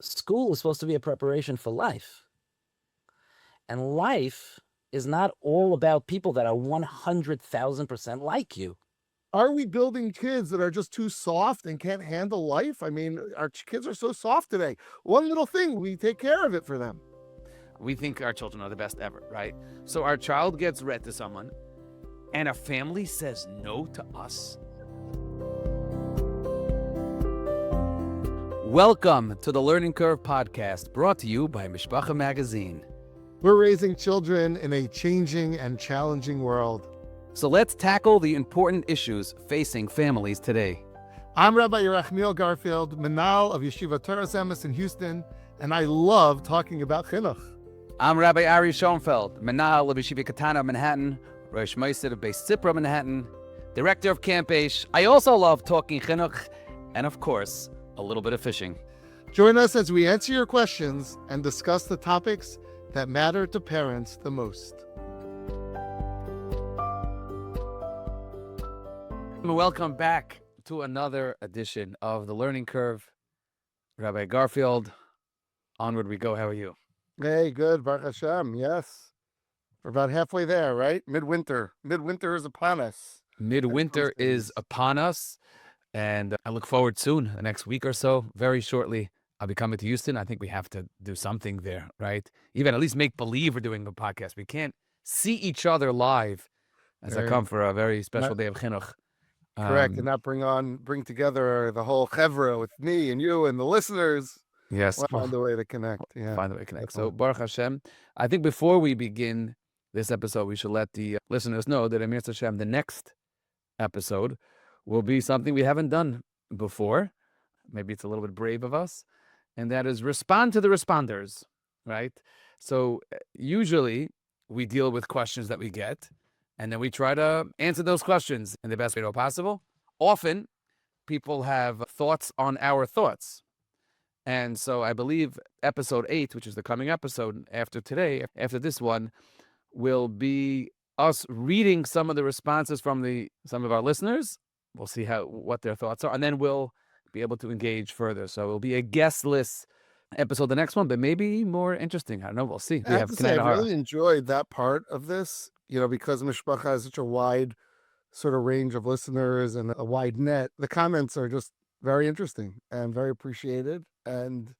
school is supposed to be a preparation for life. And life is not all about people that are 100,000% like you. Are we building kids that are just too soft and can't handle life? I mean, our kids are so soft today. One little thing, we take care of it for them. We think our children are the best ever, right? So our child gets read to someone, and a family says no to us. Welcome to the Learning Curve podcast, brought to you by Mishpacha magazine. We're raising children in a changing and challenging world. So let's tackle the important issues facing families today. I'm Rabbi Garfield, Manal of Yeshiva Torah Emes in Houston, and I love talking about chinuch. I'm Rabbi Ari Schonfeld, Manal of Yeshiva Katana Manhattan, Rosh Meister of Beis Sipra Manhattan, Director of Camp Aish. I also love talking chinuch, and of course, a little bit of fishing. Join us as we answer your questions and discuss the topics that matter to parents the most. Welcome back to another edition of the Learning Curve. Rabbi Garfield, onward we go. How are you? Hey, good, Baruch Hashem, yes. We're about halfway there, right? Midwinter. Midwinter is upon us. Midwinter is upon us, and I look forward soon, the next week or so, very shortly. I'll be coming to Houston. I think we have to do something there, right? Even at least make believe we're doing a podcast. We can't see each other live as I come for a very special day of chinuch. Correct, and not bring together the whole chevra with me and you and the listeners. Yes. We'll find a way to connect. Yeah. Find a way to connect. So, Baruch Hashem, I think before we begin this episode, we should let the listeners know that Amir Hashem, the next episode will be something we haven't done before. Maybe it's a little bit brave of us. And that is respond to the responders, right? So usually we deal with questions that we get, and then we try to answer those questions in the best way possible. Often people have thoughts on our thoughts. And so I believe episode 8, which is the coming episode after today, after this one, will be us reading some of the responses from some of our listeners. We'll see what their thoughts are, and then we'll be able to engage further. So it'll be a guestless episode, the next one, but maybe more interesting. I don't know. We'll see. I have to say, I really enjoyed that part of this, because Mishpacha has such a wide sort of range of listeners and a wide net. The comments are just very interesting and very appreciated. And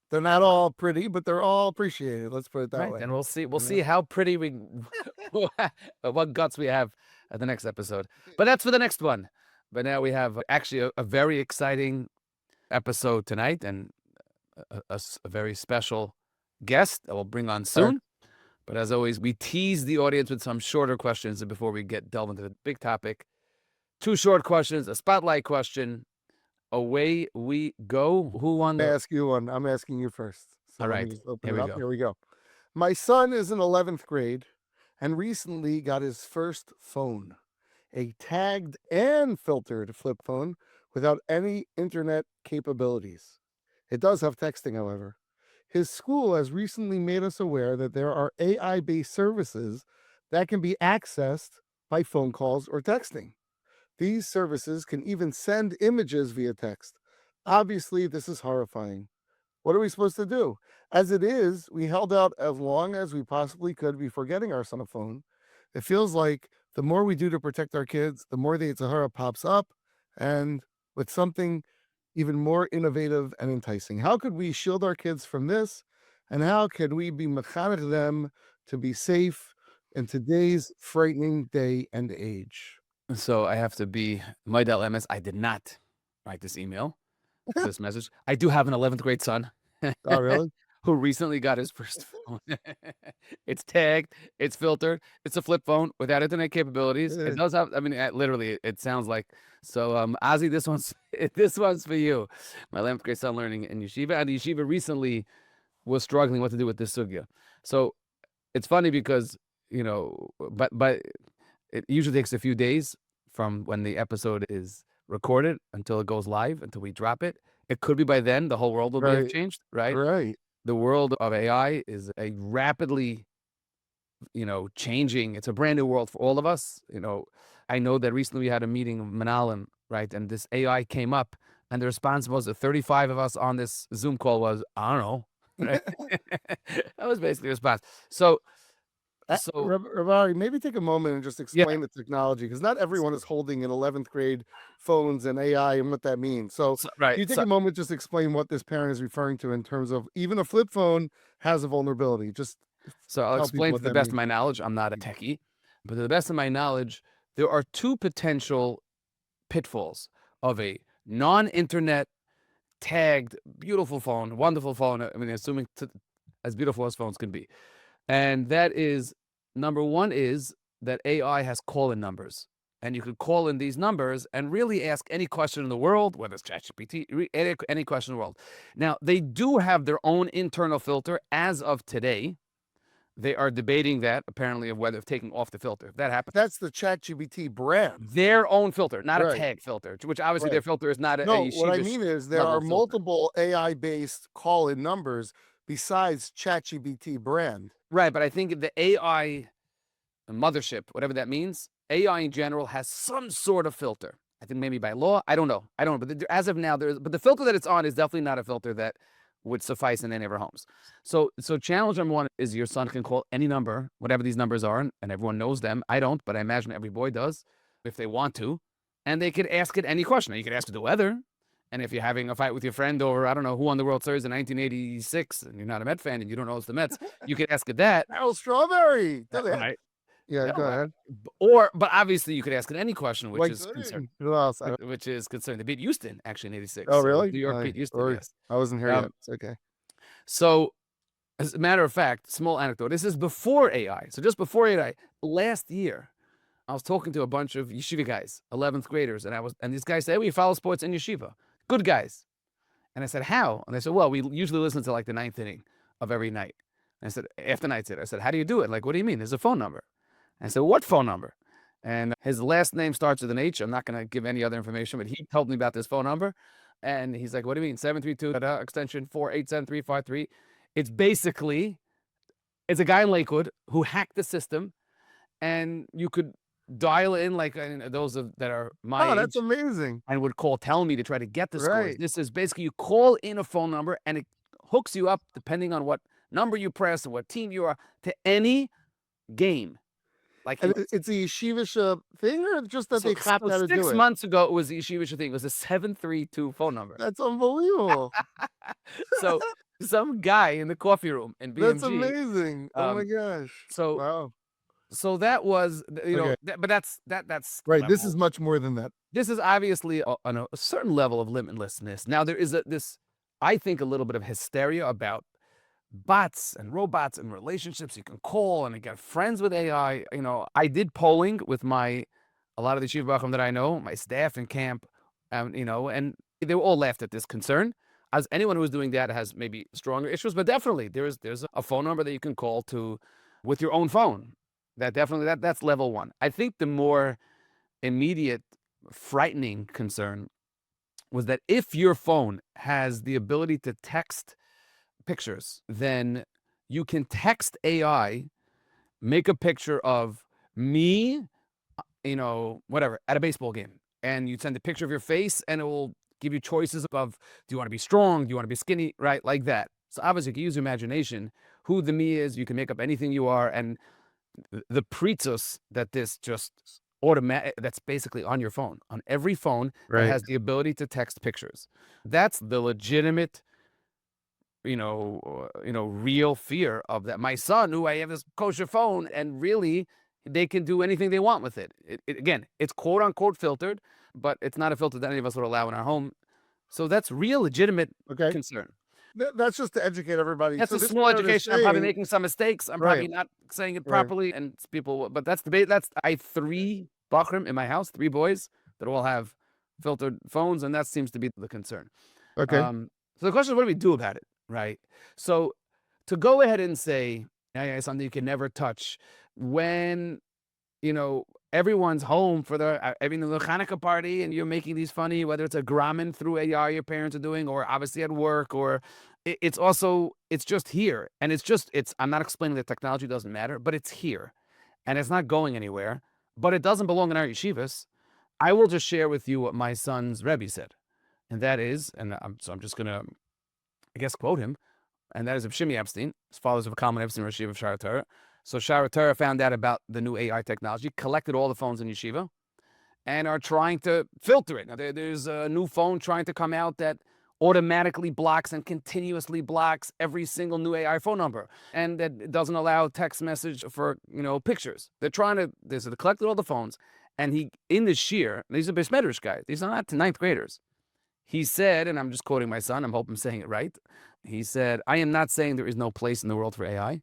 they're not all pretty, but they're all appreciated. Let's put it that way. And we'll see. We'll see how pretty what guts we have at the next episode. But that's for the next one. But now we have actually a very exciting episode tonight, and a very special guest that we'll bring on soon. But as always, we tease the audience with some shorter questions before we delve into the big topic. 2 short questions, a spotlight question. Away we go. Who won? I ask you one. I'm asking you first. So all right. Here we go. My son is in 11th grade and recently got his first phone, a tagged and filtered flip phone without any internet capabilities. It does have texting, however. His school has recently made us aware that there are AI-based services that can be accessed by phone calls or texting. These services can even send images via text. Obviously, this is horrifying. What are we supposed to do? As it is, we held out as long as we possibly could before getting our son a phone. It feels like the more we do to protect our kids, the more the Yetzer Hara pops up, and with something even more innovative and enticing. How could we shield our kids from this? And how can we be mechanech them to be safe in today's frightening day and age? So I have to be Modern Orthodox. I did not write this email, this message. I do have an 11th grade son. Oh, really? Who recently got his first phone. It's tagged, it's filtered, it's a flip phone without internet capabilities. It does have, literally, it sounds like. So, Ozzy, this one's for you. My 11th grade son learning in Yeshiva, and the Yeshiva recently was struggling what to do with this sugya. So it's funny because, but it usually takes a few days from when the episode is recorded until it goes live, until we drop it. It could be by then the whole world will be changed, right? Right. The world of AI is a rapidly, changing. It's a brand new world for all of us. I know that recently we had a meeting of Manalim, right? And this AI came up And the response was, the 35 of us on this Zoom call was, I don't know. Right? That was basically the response. So, Rabbi, maybe take a moment and just explain the technology, because not everyone is holding an 11th grade phones and AI and what that means. So, right. can you take a moment, just explain what this parent is referring to in terms of even a flip phone has a vulnerability. So I'll tell people explain to what the that best of means. my knowledge. I'm not a techie, but to the best of my knowledge, there are two potential pitfalls of a non-internet tagged, beautiful phone, wonderful phone. I mean, assuming as beautiful as phones can be. And that is, number one is that AI has call-in numbers. And you could call in these numbers and really ask any question in the world, whether it's ChatGPT, any question in the world. Now, they do have their own internal filter as of today. They are debating that, apparently, of whether taking off the filter. If that happens, That's the ChatGPT brand. their own filter, not a Right. tag filter, which obviously Right. their filter is not a No, what I Yeshivish mean is there level are filter. multiple AI-based call-in numbers besides ChatGPT brand. Right, but I think the AI mothership, whatever that means, AI in general has some sort of filter. I think maybe by law, I don't know. But as of now, but the filter that it's on is definitely not a filter that would suffice in any of our homes. So challenge number one is your son can call any number, whatever these numbers are, and everyone knows them. I don't, but I imagine every boy does if they want to. And they could ask it any question. You could ask it the weather. And if you're having a fight with your friend over, I don't know, who won the World Series in 1986, and you're not a Met fan and you don't know it's the Mets, you could ask it that. Harold Strawberry. Right. Yeah, Yeah, go ahead. But obviously you could ask it any question, which Like is concerned. who else? Which is concerned. They beat Houston actually in '86. Oh, really? New York beat Houston. Yes. I wasn't here yet. It's okay. So, as a matter of fact, small anecdote. This is before AI. So just before AI, last year, I was talking to a bunch of yeshiva guys, 11th graders, and these guys said, "We follow sports in yeshiva. Good guys." And I said, "How?" And they said, "Well, we usually listen to like the ninth inning of every night." And I said, "After night's it." I said, "How do you do it? Like, what do you mean? There's a phone number." And I said, "What phone number?" And his last name starts with an H. I'm not going to give any other information, but he told me about this phone number. And he's like, "What do you mean? 732 extension 487-353. It's basically, it's a guy in Lakewood who hacked the system, and you could dial in like those that are my age. That's amazing. And would tell me to try to get the scores. Right. This is basically you call in a phone number and it hooks you up, depending on what number you press and what team you are, to any game. Like, And it's a Yeshivish thing, or just that they clapped out to do it? 6 months ago, it was the Yeshivish thing. It was a 732 phone number. That's unbelievable. So some guy in the coffee room in BMG. That's amazing. Oh my gosh. So wow. So that was, but that's right. level. This is much more than that. This is obviously on a certain level of limitlessness. Now there is I think, a little bit of hysteria about bots and robots and relationships. You can call and get friends with AI. I did polling with a lot of the Yeshiva Bachim that I know, my staff in camp, and they all laughed at this concern. As anyone who is doing that has maybe stronger issues, but definitely there's a phone number that you can call to with your own phone. That's level one. I think the more immediate, frightening concern was that if your phone has the ability to text pictures, then you can text AI, make a picture of me, whatever, at a baseball game. And you send a picture of your face and it will give you choices of, do you want to be strong? Do you want to be skinny? Right? Like that. So obviously you can use your imagination, who the me is, you can make up anything you are. And the pretus that this just that's basically on your phone, on every phone that has the ability to text pictures. That's the legitimate, real fear of that. My son, who I have this kosher phone, and really they can do anything they want with it. Again, it's quote unquote filtered, but it's not a filter that any of us would allow in our home. So that's real legitimate concern. That's just to educate everybody. That's so a small education. I'm probably making some mistakes. I'm probably not saying it properly, and people. But that's debate. I have 3 bachrim in my house, 3 boys that all have filtered phones, and that seems to be the concern. Okay. So the question is, what do we do about it, right? So to go ahead and say, something you can never touch when everyone's home for the Hanukkah party, and you're making these funny, whether it's a gramin through AI your parents are doing, or obviously at work, or it's just here. And I'm not explaining that technology doesn't matter, but it's here and it's not going anywhere, but it doesn't belong in our yeshivas. I will just share with you what my son's Rebbe said. and that is, and I'm just going to, I guess, quote him, and that is of Shimi Epstein. His father's of Kalman Epstein, Rosh Yeshiva of Shara Torah. So Shara Torah found out about the new AI technology, collected all the phones in Yeshiva, and are trying to filter it. Now, there's a new phone trying to come out that automatically blocks and continuously blocks every single new AI phone number, and that doesn't allow text message for, pictures. They're trying to, they collected all the phones, and he, in the shir, these are Besmedrish guys, these are not ninth graders. He said, and I'm just quoting my son, I hope I'm saying it right. He said, I am not saying there is no place in the world for AI.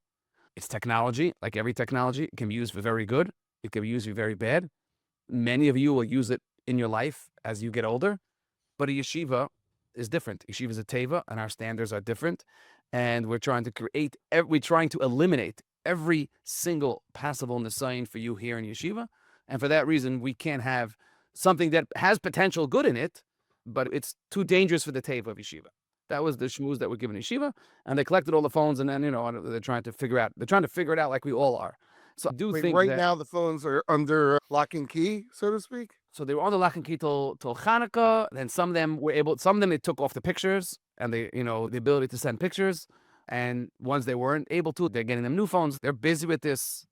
It's technology, like every technology. It can be used for very good. It can be used for very bad. Many of you will use it in your life as you get older, but a yeshiva is different. Yeshiva is a teva, and our standards are different. And we're trying to eliminate every single passable nisayon for you here in yeshiva. And for that reason, we can't have something that has potential good in it, but it's too dangerous for the teva of yeshiva. That was the shmooze that were given yeshiva, and they collected all the phones, and then they're trying to figure it out like we all are. So I do think right that now the phones are under lock and key, so to speak. so they were on the lock and key till Hanukkah. Then some of them they took off the pictures and the ability to send pictures. And once they weren't able to, they're getting them new phones. They're busy with this,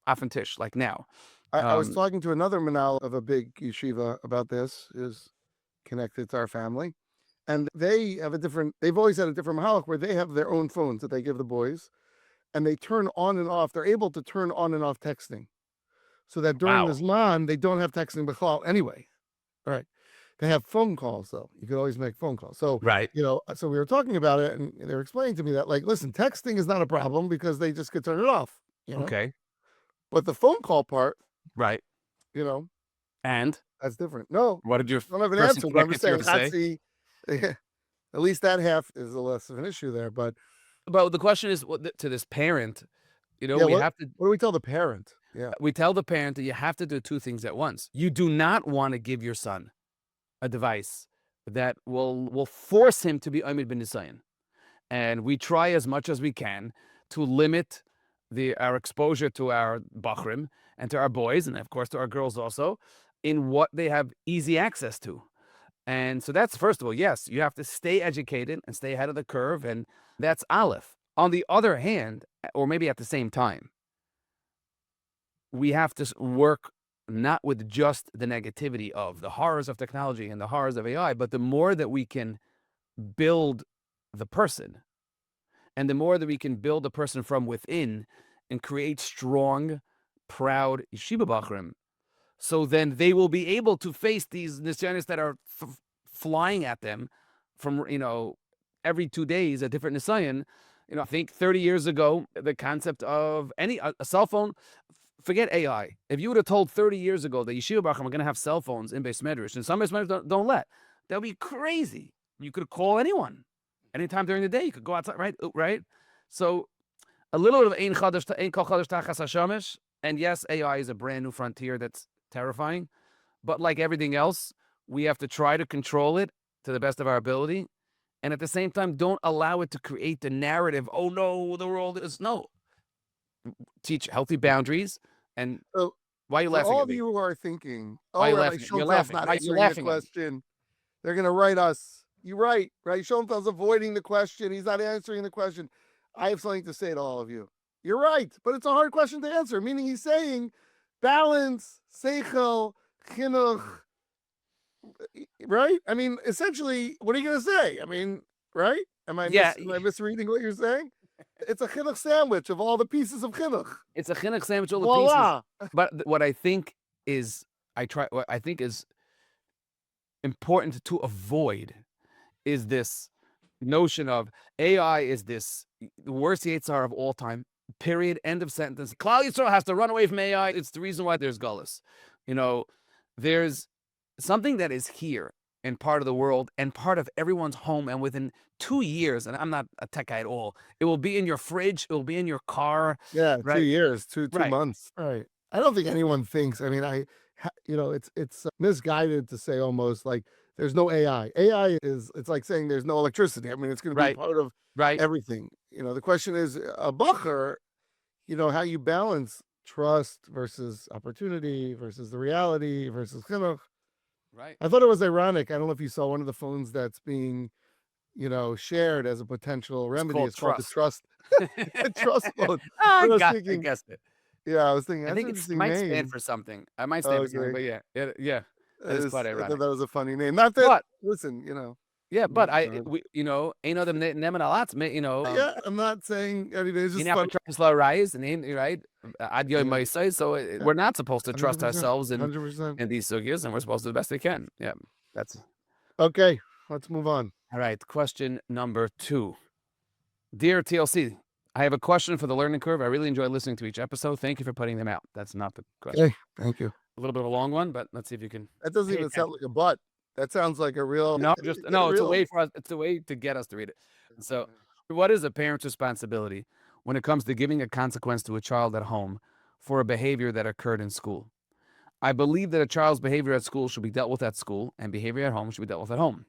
afentish, like now. I was talking to another manal of a big yeshiva about this, is connected to our family. And they've always had a different mahalach where they have their own phones that they give the boys, and they turn on and off. They're able to turn on and off texting, so that during the Zman, they don't have texting b'chlal anyway. All right. They have phone calls, though. You could always make phone calls. So, Right. So we were talking about it, and they were explaining to me that, like, listen, texting is not a problem because they just could turn it off. Okay. But the phone call part, Right. And that's different. No, what did your I don't have an person answer, but I'm just saying, connected to at least that half is less of an issue there. But the question is, to this parent, we have to. What do we tell the parent? Yeah. We tell the parent that you have to do two things at once. You do not want to give your son a device that will force him to be Amid bin Nisayan. And we try as much as we can to limit our exposure to our bachrim and to our boys, and of course to our girls also, in what they have easy access to. And so that's, first of all, yes, you have to stay educated and stay ahead of the curve, and that's Aleph. On the other hand, or maybe at the same time, we have to work not with just the negativity of the horrors of technology and the horrors of AI, but the more that we can build the person, and the more that we can build the person from within and create strong, proud yeshiva bachrim, so then they will be able to face these nisyanis that are flying at them from, every 2 days, a different nisayan. I think 30 years ago, the concept of a cell phone, forget AI. If you would have told 30 years ago that yeshiva bachrim are going to have cell phones in Beis Medrash, and some Beis Medrash don't let, that would be crazy. You could call anyone anytime during the day. You could go outside, right? So a little bit of ein kol chadash tachas hashamesh, and yes, AI is a brand new frontier that's terrifying, but like everything else, we have to try to control it to the best of our ability, and at the same time, don't allow it to create the narrative. Oh no, the world is no. Teach healthy boundaries. And why are you laughing? All at of me? you who are thinking, Why are you Rabbi laughing? You're Schonfeld's laughing. not Why are you answering laughing the at me? question. They're going to write us. You're right. Right? Schonfeld's avoiding the question. He's not answering the question. I have something to say to all of you. You're right, but it's a hard question to answer. Meaning, he's saying balance, seichel, chinuch. Right? I mean, essentially, what are you going to say? I mean, right? Am I misreading what you're saying? It's a chinuch sandwich of all the pieces of chinuch. It's a chinuch sandwich, all the Voila. pieces. But what I think is, is important to avoid is this notion of AI is the worst Yetzar of all time. Period. End of sentence. Klal Yisrael has to run away from AI. It's the reason why there's gullus. There's something that is here in part of the world and part of everyone's home, and within 2 years, and I'm not a tech guy at all, it will be in your fridge, it will be in your car. Yeah, right? 2 years, two Right. months. Right. I don't think anyone thinks. I mean, it's misguided to say almost like there's no AI. AI it's like saying there's no electricity. I mean, it's going to be part of everything. The question is a bacher. How you balance trust versus opportunity versus the reality versus chinuch. Right. I thought it was ironic. I don't know if you saw one of the phones that's being, shared as a potential It's remedy. called It's called the trust. trust phone. I But I was I thinking, guessed it. yeah, I was thinking I that's think an it interesting might stand name. for something. I might stand for something, Okay, but yeah, that is quite I thought ironic. that was a funny name. Not that. But Listen, yeah, but uh, ain't other nemen alatz, yeah, I'm not saying anything. It's you just never fun. trust low rise and ain't right. Ad yoy Yeah, moisei, so yeah, we're not supposed to trust 100%, ourselves in 100%. these sugyas, and we're supposed to do the best we can. Yeah, that's Okay, let's move on. all right. Question number 2. Dear TLC, I have a question for the learning curve. I really enjoy listening to each episode. Thank you for putting them out. That's not the question. Okay, thank you. A little bit of a long one, but let's see if you can That doesn't pay even attention. sound like a butt. That sounds like a real. No, A it's a real. way for us. It's a way to get us to read it. So, what is a parent's responsibility when it comes to giving a consequence to a child at home for a behavior that occurred in school? I believe that a child's behavior at school should be dealt with at school, and behavior at home should be dealt with at home.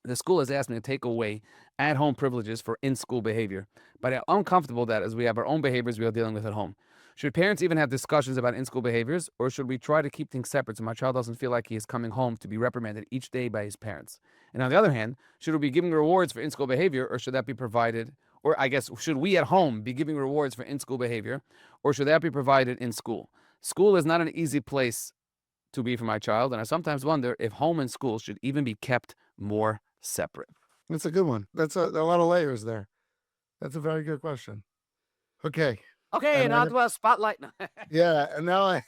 The school has asked me to take away at-home privileges for in-school behavior, but I'm uncomfortable that as we have our own behaviors we are dealing with at home. Should parents even have discussions about in-school behaviors, or should we try to keep things separate so my child doesn't feel like he is coming home to be reprimanded each day by his parents? And on the other hand, should we be giving rewards for in-school behavior, or should that be provided, or I guess, should we at home be giving rewards for in-school behavior, or should that be provided in school? School is not an easy place to be for my child, and I sometimes wonder if home and school should even be kept more separate. That's a good one. That's a lot of layers there. That's a very good question. Okay. Okay, And and on to a spotlight. Yeah, and now I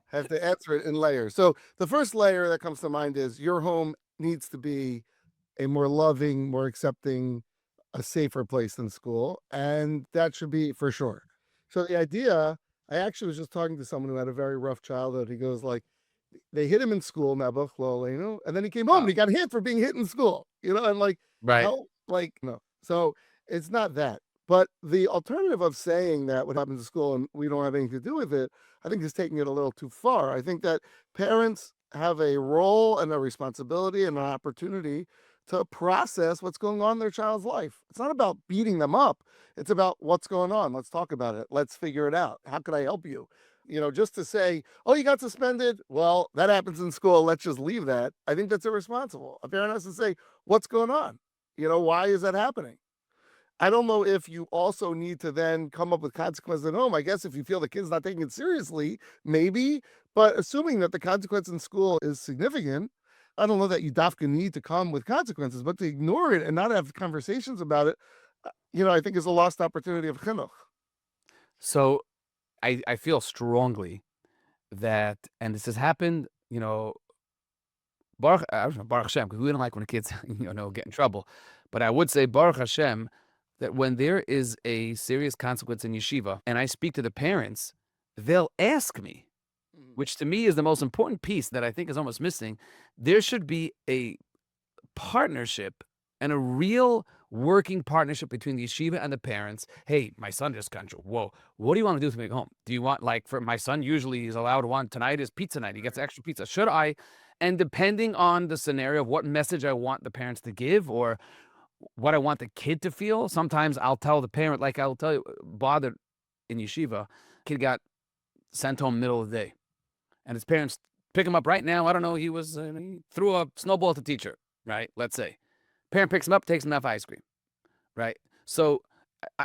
have to answer it in layers. So the first layer that comes to mind is your home needs to be a more loving, more accepting, a safer place than school, and that should be for sure. So the idea, I actually was just talking to someone who had a very rough childhood. He goes like, they hit him in school, and then he came home and he got hit for being hit in school, and like, Right. how, like, no. So it's not that. But the alternative of saying that what happens in school and we don't have anything to do with it, I think is taking it a little too far. I think that parents have a role and a responsibility and an opportunity to process what's going on in their child's life. It's not about beating them up. It's about what's going on. Let's talk about it. Let's figure it out. How can I help you? Just to say, oh, you got suspended. Well, that happens in school. Let's just leave that. I think that's irresponsible. A parent has to say, what's going on? Why is that happening? I don't know if you also need to then come up with consequences at home. I guess if you feel the kid's not taking it seriously, maybe, but assuming that the consequence in school is significant, I don't know that you dafka need to come with consequences, but to ignore it and not have conversations about it, I think is a lost opportunity of chinuch. So I feel strongly that, and this has happened, Baruch Hashem, because we don't like when the kids, get in trouble. But I would say Baruch Hashem, that when there is a serious consequence in yeshiva and I speak to the parents, they'll ask me, which to me is the most important piece that I think is almost missing. There should be a partnership and a real working partnership between the yeshiva and the parents. Hey, my son just got in trouble. Whoa, what do you want to do to make home? Do you want, like, for my son, usually he's allowed one, tonight is pizza night. He gets extra pizza. Should I? And depending on the scenario of what message I want the parents to give or what I want the kid to feel, sometimes I'll tell the parent, like I'll tell you, bothered in yeshiva, kid got sent home middle of the day. And his parents pick him up right now. I don't know, he threw a snowball at the teacher, right? Let's say. Parent picks him up, takes him to have ice cream, right? So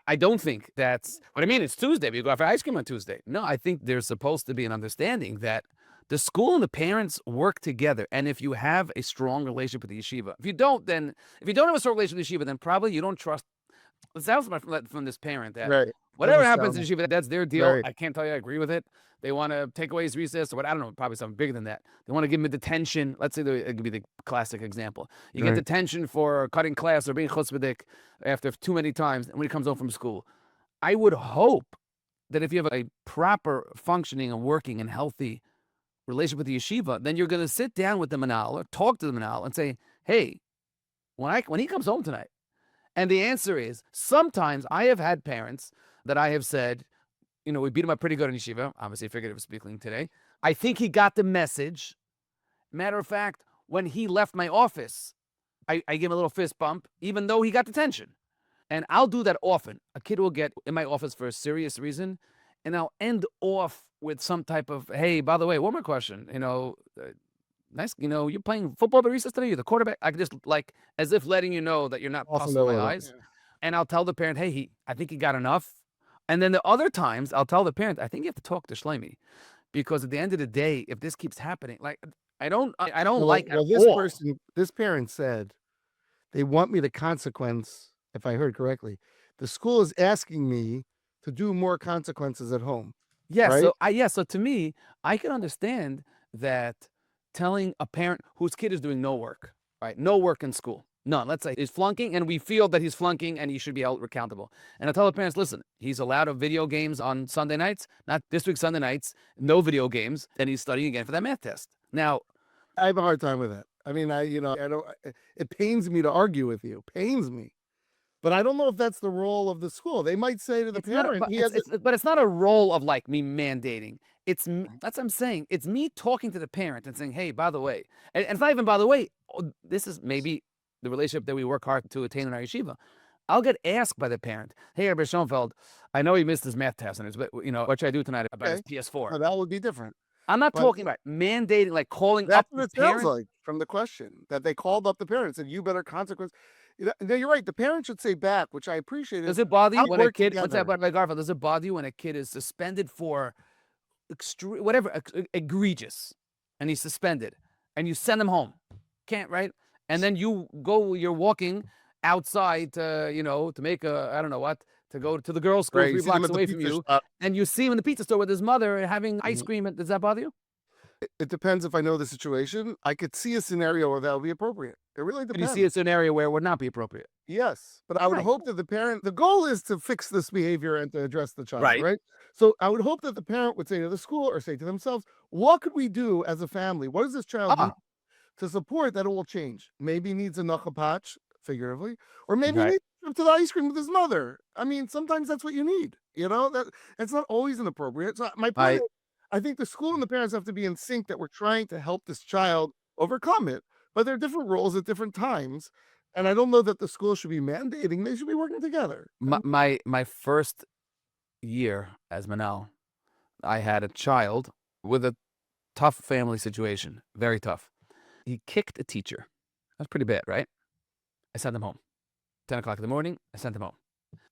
I don't think that's what I mean. It's Tuesday. We go out for ice cream on Tuesday. No, I think there's supposed to be an understanding that the school and the parents work together. And if you have a strong relationship with the yeshiva, if you don't have a strong relationship with the yeshiva, then probably you don't trust. It sounds from this parent that Right. whatever happens in yeshiva, that's their deal. Right. I can't tell you I agree with it. They want to take away his recess or what, I don't know, probably something bigger than that. They want to give him a detention. Let's say it could be the classic example. You get detention for cutting class or being chutzpahdik after too many times when he comes home from school. I would hope that if you have a proper functioning and working and healthy relationship with the yeshiva, then you're going to sit down with the manal or talk to the manal and say, hey, when he comes home tonight. And the answer is, sometimes I have had parents that I have said, we beat him up pretty good in yeshiva, obviously figurative speaking today. I think he got the message. Matter of fact, when he left my office, I gave him a little fist bump, even though he got detention. And I'll do that often. A kid will get in my office for a serious reason, and I'll end off with some type of, hey, by the way, one more question. nice, you're playing football at recess today. You're the quarterback. I could just like as if letting you know that you're not Soften puzzling it a my little. eyes. And I'll tell the parent, hey, I think he got enough. And then the other times, I'll tell the parent, I think you have to talk to Shlomi, because at the end of the day, if this keeps happening, like I don't like at all. This parent said, they want me to consequence, if I heard correctly. The school is asking me to do more consequences at home. Yeah. Right? So to me, I can understand that telling a parent whose kid is doing no work, right? No work in school. None. Let's say he's flunking and we feel that he's flunking and he should be held accountable. And I tell the parents, listen, he's allowed of video games on Sunday nights, not this week Sunday nights, no video games, and he's studying again for that math test. Now, I have a hard time with that. I mean, I don't, it pains me to argue with you. Pains me. But I don't know if that's the role of the school. They might say to the parent, but it's not a role of like me mandating. That's what I'm saying. It's me talking to the parent and saying, hey, by the way, and it's not even by the way, this is maybe the relationship that we work hard to attain in our yeshiva. I'll get asked by the parent, hey, Rabbi Schonfeld, I know he missed his math test, and what should I do tonight about his PS4? Well, that would be different. I'm not talking about mandating, like calling up the That's what it parent. sounds like from the question, that they called up the parent and said, you better consequence. No, you're right. The parent should say back, which I appreciate. Does it bother you when a kid, what's that about Garfield, does it bother you when a kid is suspended for egregious, and he's suspended, and you send him home? Can't, right? And then you're walking outside to make I don't know what, to go to the girls' school 3 blocks away from you, and you see him in the pizza store with his mother having ice cream. Does that bother you? It depends if I know the situation. I could see a scenario where that would be appropriate. It really depends. Could you see a scenario where it would not be appropriate? Yes, but I would hope that the goal is to fix this behavior and to address the child, Right. right? So I would hope that the parent would say to the school or say to themselves, what could we do as a family? What does this child need to support that it will change? Maybe he needs a nachapach, figuratively, or maybe he needs to trip to the ice cream with his mother. I mean, sometimes that's what you need. That's not always inappropriate. So my point is, I think the school and the parents have to be in sync that we're trying to help this child overcome it. But there are different roles at different times. And I don't know that the school should be mandating. They should be working together. My first year as Manal, I had a child with a tough family situation. Very tough. He kicked a teacher. That's pretty bad, right? I sent him home. 10 o'clock in the morning, I sent him home.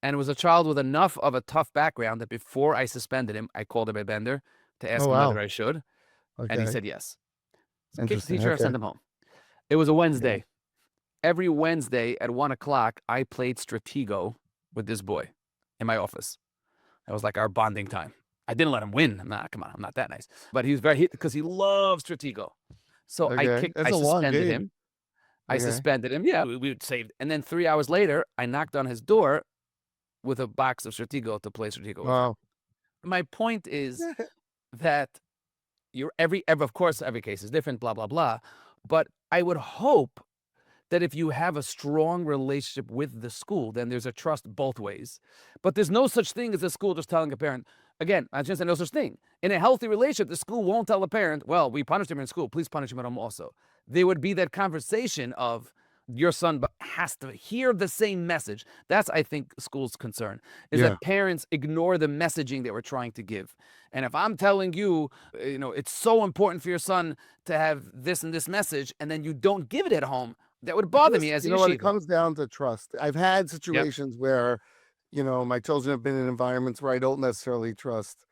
And it was a child with enough of a tough background that before I suspended him, I called him a bender to ask him whether I should. And he said yes. So kicked the teacher, I sent him home. It was a Wednesday. Every Wednesday at 1 o'clock, I played Stratego with this boy in my office. That was like our bonding time. I didn't let him win. Come on, I'm not that nice. But he was because he loves Stratego. So I suspended him. I suspended him. Yeah, we would save. And then 3 hours later, I knocked on his door with a box of Stratego to play Stratego. Wow. My point is that of course, every case is different, blah, blah, blah. But I would hope that if you have a strong relationship with the school, then there's a trust both ways. But there's no such thing as a school just telling a parent, again, I just say no such thing. In a healthy relationship, the school won't tell a parent, well, we punished him in school, please punish him at home also. There would be that conversation of your son has to hear the same message. That's, I think, school's concern, is that parents ignore the messaging that we're trying to give. And if I'm telling you, it's so important for your son to have this and this message, and then you don't give it at home, that would bother me as a yeshiva. It comes down to trust. I've had situations where, my children have been in environments where I don't necessarily trust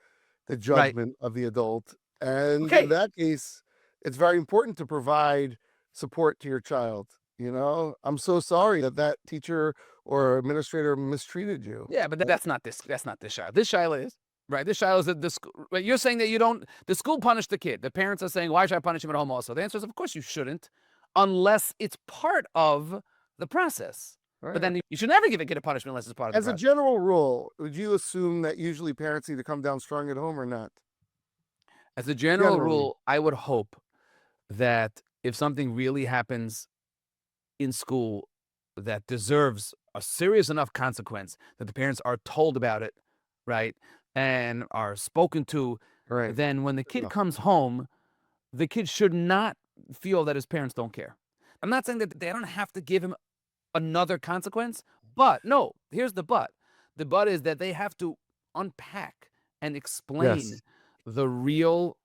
the judgment of the adult. And in that case, it's very important to provide support to your child. I'm so sorry that teacher or administrator mistreated you. Yeah, but that's not this child. This child is. Right, this child is the school. Right, you're saying that the school punished the kid. The parents are saying, why should I punish him at home also? The answer is, of course you shouldn't, unless it's part of the process. Right. But then you should never give a kid a punishment unless it's part of the process. As a general rule, would you assume that usually parents need to come down strong at home or not? As a general rule, I would hope that if something really happens in school that deserves a serious enough consequence, that the parents are told about it, right, and are spoken to, then when the kid comes home, the kid should not feel that his parents don't care. I'm not saying that they don't have to give him another consequence, but no, here's the but. The but is that they have to unpack and explain the real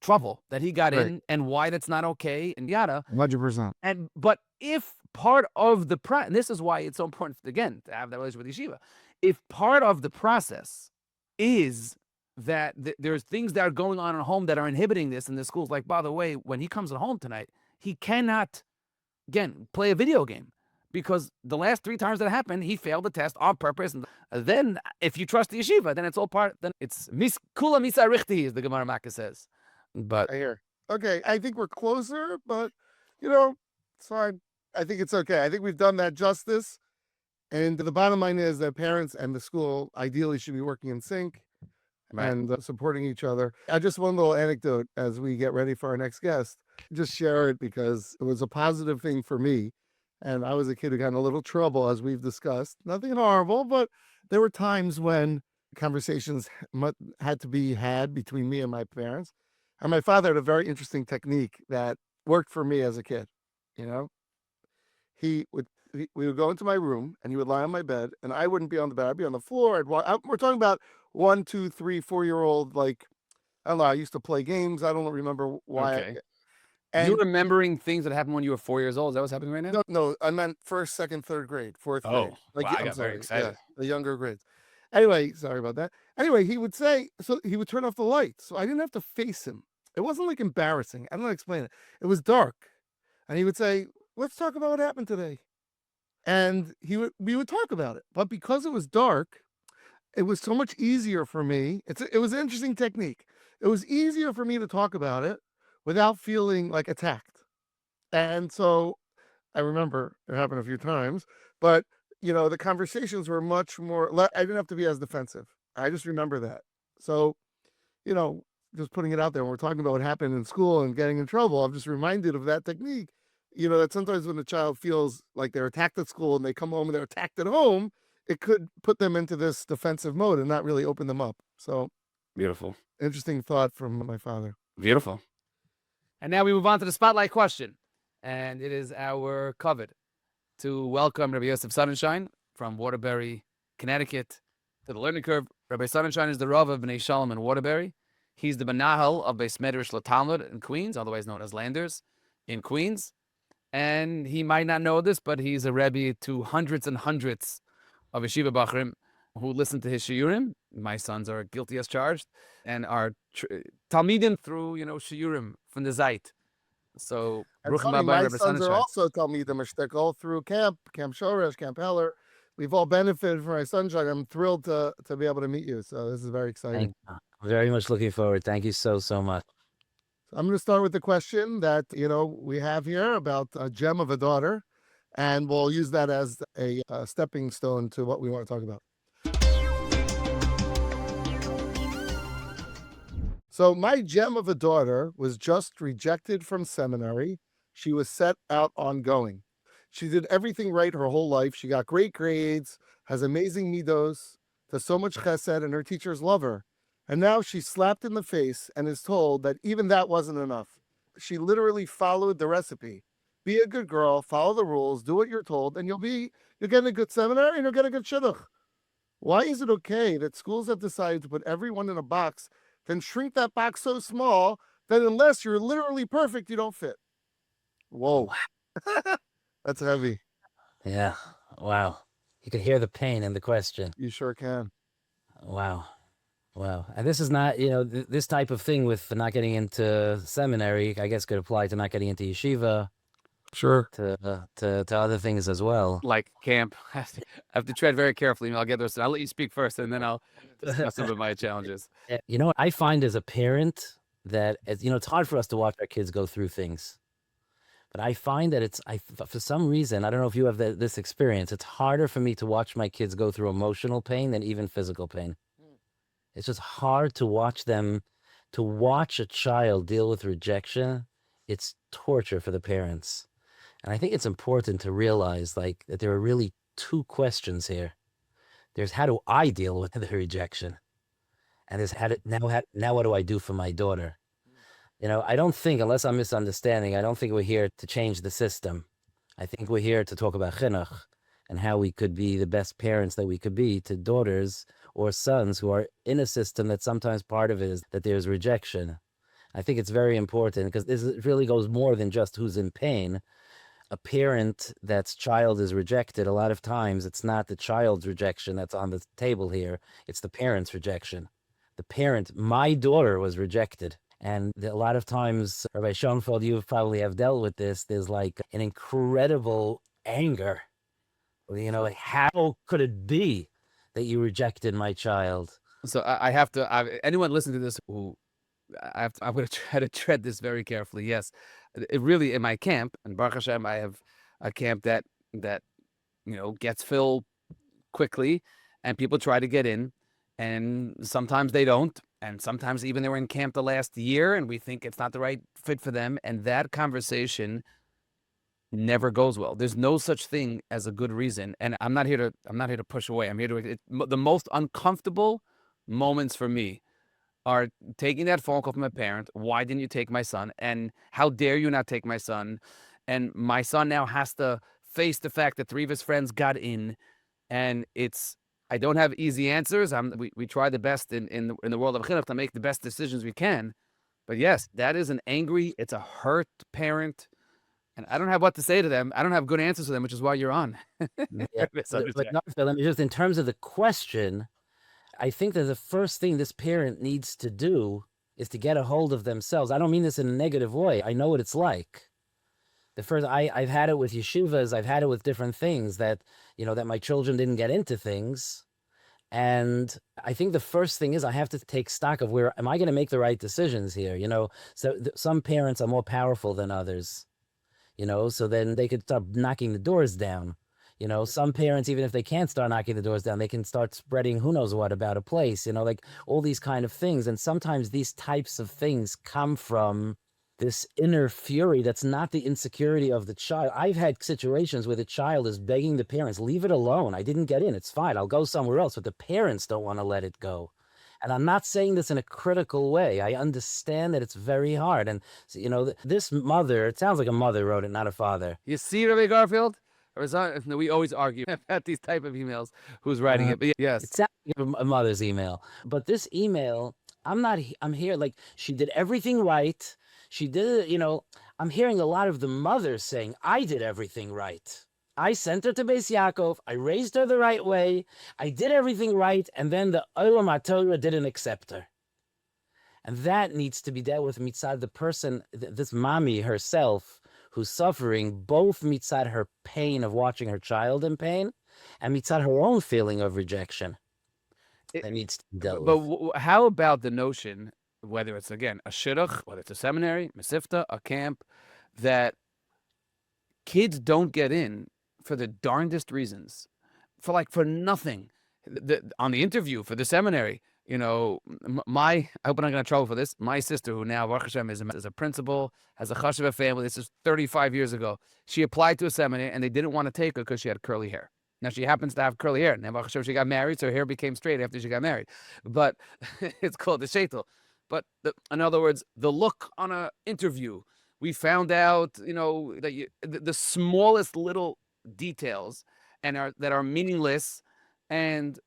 trouble that he got Right. in and why that's not okay and yada. 100%. But if part of the and this is why it's so important again to have that relationship with yeshiva. If part of the process is that there's things that are going on at home that are inhibiting this, and the school's like, by the way, when he comes at home tonight, he cannot again play a video game because the last 3 times that happened, he failed the test on purpose. And then if you trust the yeshiva, then it's all part. Then it's kula misa richti, as the Gemara Makkah says. But I hear. Okay, I think we're closer, but it's fine. I think it's okay. I think we've done that justice. And the bottom line is that parents and the school ideally should be working in sync and supporting each other. Just one little anecdote as we get ready for our next guest. Just share it because it was a positive thing for me. And I was a kid who got in a little trouble, as we've discussed. Nothing horrible, but there were times when conversations had to be had between me and my parents. And my father had a very interesting technique that worked for me as a kid. We would go into my room and he would lie on my bed and I wouldn't be on the bed. I'd be on the floor. We're talking about 1, 2, 3, 4-year-old, like, I don't know. I used to play games. I don't remember why. okay. You're remembering things that happened when you were 4 years old. Is that what's happening right now? No, I meant 1st, 2nd, 3rd grade, 4th grade. Wow, I got very excited. The younger grades. Anyway, sorry about that. Anyway, he would turn off the lights. So I didn't have to face him. It wasn't like embarrassing. I don't know how to explain it. It was dark. And he would say, let's talk about what happened today. And we would talk about it. But because it was dark, it was so much easier for me. It was an interesting technique. It was easier for me to talk about it without feeling like attacked. And so I remember it happened a few times, but the conversations were much more, I didn't have to be as defensive. I just remember that. So, just putting it out there when we're talking about what happened in school and getting in trouble, I'm just reminded of that technique. That sometimes when a child feels like they're attacked at school and they come home and they're attacked at home, it could put them into this defensive mode and not really open them up. So Beautiful. interesting thought from my father. Beautiful. And now we move on to the spotlight question. And it is our covet to welcome Rabbi Yosef Sonnenschein from Waterbury, Connecticut, to the learning curve. Rabbi Sonnenschein is the Rav of Bnei Shalom in Waterbury. He's the Benahal of Beis Medrash LaTalmud in Queens, otherwise known as Landers, in Queens. And he might not know this, but he's a Rebbe to hundreds and hundreds of Yeshiva Bachrim who listen to his shiurim. My sons are guilty as charged and are Talmidim through, shiurim from the Zayt. So, my sons are also Talmidim all through Camp Shoresh, Camp Heller. We've all benefited from my sunshine. I'm thrilled to be able to meet you. So this is very exciting. I'm very much looking forward. Thank you so much. I'm going to start with the question that, we have here about a gem of a daughter, and we'll use that as a stepping stone to what we want to talk about. So my gem of a daughter was just rejected from seminary. She was set out on going. She did everything right her whole life. She got great grades, has amazing midos, does so much chesed, and her teachers love her. And now she's slapped in the face and is told that even that wasn't enough. She literally followed the recipe. Be a good girl, follow the rules, do what you're told, and you'll get a good seminary and you'll get a good shidduch. Why is it okay that schools have decided to put everyone in a box, then shrink that box so small that unless you're literally perfect, you don't fit? Whoa. That's heavy. Yeah. Wow. You can hear the pain in the question. You sure can. Wow. And this is not, this type of thing with not getting into seminary, I guess could apply to not getting into yeshiva. Sure. To other things as well. Like camp. I have to tread very carefully. I'll get those. I'll let you speak first, and then I'll discuss some of my challenges. I find as a parent that, it's hard for us to watch our kids go through things. But I find that for some reason, I don't know if you have this experience, it's harder for me to watch my kids go through emotional pain than even physical pain. It's just hard to watch a child deal with rejection. It's torture for the parents. And I think it's important to realize that there are really 2 questions here. There's how do I deal with the rejection? And there's now what do I do for my daughter? I don't think, unless I'm misunderstanding, I don't think we're here to change the system. I think we're here to talk about chinuch and how we could be the best parents that we could be to daughters or sons who are in a system that sometimes part of it is that there's rejection. I think it's very important because really goes more than just who's in pain. A parent that's child is rejected, a lot of times it's not the child's rejection that's on the table here, it's the parent's rejection. The parent, my daughter was rejected. And a lot of times, Rabbi Schonfeld, you probably have dealt with this, there's like an incredible anger. Like, how could it be that you rejected my child? So I have to, anyone listening to this who, I'm going to try to tread this very carefully. Yes, it really, in my camp, and Baruch Hashem, I have a camp that gets filled quickly, and people try to get in, and sometimes they don't, and sometimes even they were in camp the last year, and we think it's not the right fit for them, and that conversation never goes well. There's no such thing as a good reason, and I'm not here to push away. I'm here to the most uncomfortable moments for me are taking that phone call from a parent. Why didn't you take my son? And how dare you not take my son? And my son now has to face the fact that 3 of his friends got in, and I don't have easy answers. We try the best in the world of chinuch to make the best decisions we can. But yes, that is an angry, it's a hurt parent, and I don't have what to say to them. I don't have good answers to them, which is why you're on. Yeah, but not, Phil, just in terms of the question, I think that the first thing this parent needs to do is to get a hold of themselves. I don't mean this in a negative way. I know what it's like. The first, I've had it with yeshivas. I've had it with different things that my children didn't get into things. And I think the first thing is I have to take stock of where am I going to make the right decisions here? So some parents are more powerful than others, so then they could start knocking the doors down. Some parents, even if they can't start knocking the doors down, they can start spreading who knows what about a place, like all these kind of things. And sometimes these types of things come from this inner fury that's not the insecurity of the child. I've had situations where the child is begging the parents, leave it alone. I didn't get in. It's fine. I'll go somewhere else. But the parents don't want to let it go. And I'm not saying this in a critical way. I understand that it's very hard. And, this mother, it sounds like a mother wrote it, not a father. You see, Rabbi Garfield? We always argue about these type of emails, who's writing it. But yes. It sounds like a mother's email. But this email, I'm here, like, she did everything right. She did it, I'm hearing a lot of the mothers saying, I did everything right. I sent her to Beis Yaakov. I raised her the right way. I did everything right. And then the Olam HaTorah didn't accept her. And that needs to be dealt with mitzad the person, this mommy herself, who's suffering both mitzad her pain of watching her child in pain and mitzad her own feeling of rejection. That needs to be dealt with. But how about the notion, whether it's, again, a shidduch, whether it's a seminary, mesifta, a camp, that kids don't get in for the darndest reasons, for nothing. On the interview for the seminary, I hope I'm not going to trouble for this. My sister, who now, Baruch Hashem, is a principal, has a chashuva family. This is 35 years ago. She applied to a seminary, and they didn't want to take her because she had curly hair. Now, she happens to have curly hair. Now, Baruch Hashem, she got married, so her hair became straight after she got married. But it's called the sheitel. But in other words, the look on an interview, we found out, that the smallest little details that are meaningless, and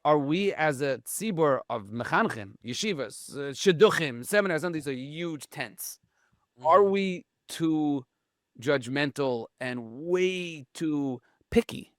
are we as a tzibur of mechanchim, yeshivas, shidduchim, seminars, some of these are huge tents. Are we too judgmental and way too picky?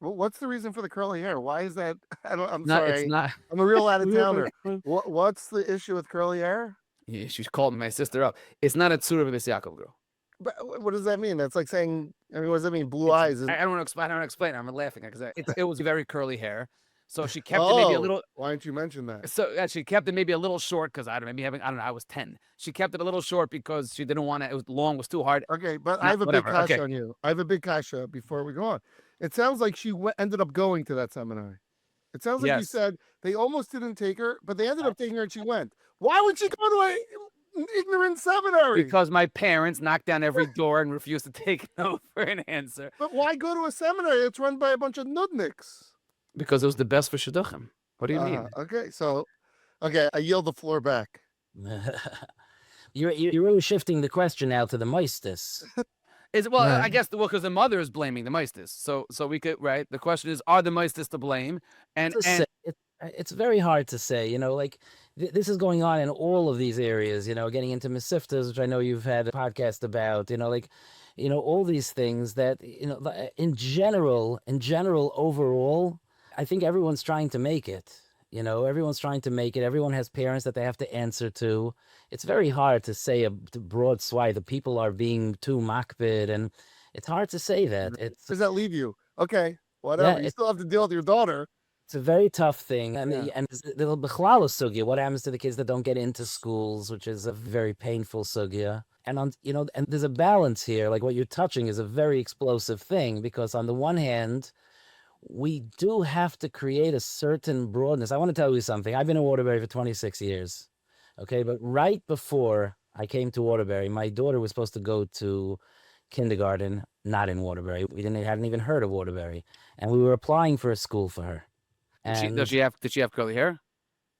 Well, what's the reason for the curly hair? Why is that? I'm No, sorry. it's not. I'm a real out-of-towner. What's the issue with curly hair? Yeah, she called my sister up. It's not a tzura of a Beis Yaakov girl. But what does that mean? That's like saying, what does that mean? Blue eyes. I don't want to explain. I'm laughing because it was very curly hair. So she kept it maybe a little. Why didn't you mention that? So she kept it maybe a little short because I don't know. I was 10. She kept it a little short because she didn't want it. It was long, was too hard. Okay, but I have a big kasha on you. I have a big kasha before we go on. It sounds like she ended up going to that seminary. It sounds like you said they almost didn't take her, but they ended up taking her and she went. Why would she go to an ignorant seminary? Because my parents knocked down every door and refused to take no for an answer. But why go to a seminary that's run by a bunch of nudniks? Because it was the best for shidduchim. What do you mean? Okay, I yield the floor back. You're really shifting the question now to the moistus. I guess because the mother is blaming the moistus. So we could, right? The question is, are the moistus to blame? And it's very hard to say. Like this is going on in all of these areas, getting into Mesiftas, which I know you've had a podcast about, all these things that, in general, overall, I think everyone's trying to make it. Everyone's trying to make it. Everyone has parents that they have to answer to. It's very hard to say a broad swath that people are being too makbid, and it's hard to say that. Where does that leave you? Okay, whatever. Yeah, You still have to deal with your daughter. it's a very tough thing. I Yeah. mean, and the bichlal sugya, what happens to the kids that don't get into schools, which is a very painful sugya. And and there's a balance here. Like what you're touching is a very explosive thing, because on the one hand, we do have to create a certain broadness. I want to tell you something. I've been in Waterbury for 26 years. Okay, but right before I came to Waterbury, my daughter was supposed to go to kindergarten, not in Waterbury. We hadn't even heard of Waterbury, and we were applying for a school for her. And Did she have curly hair?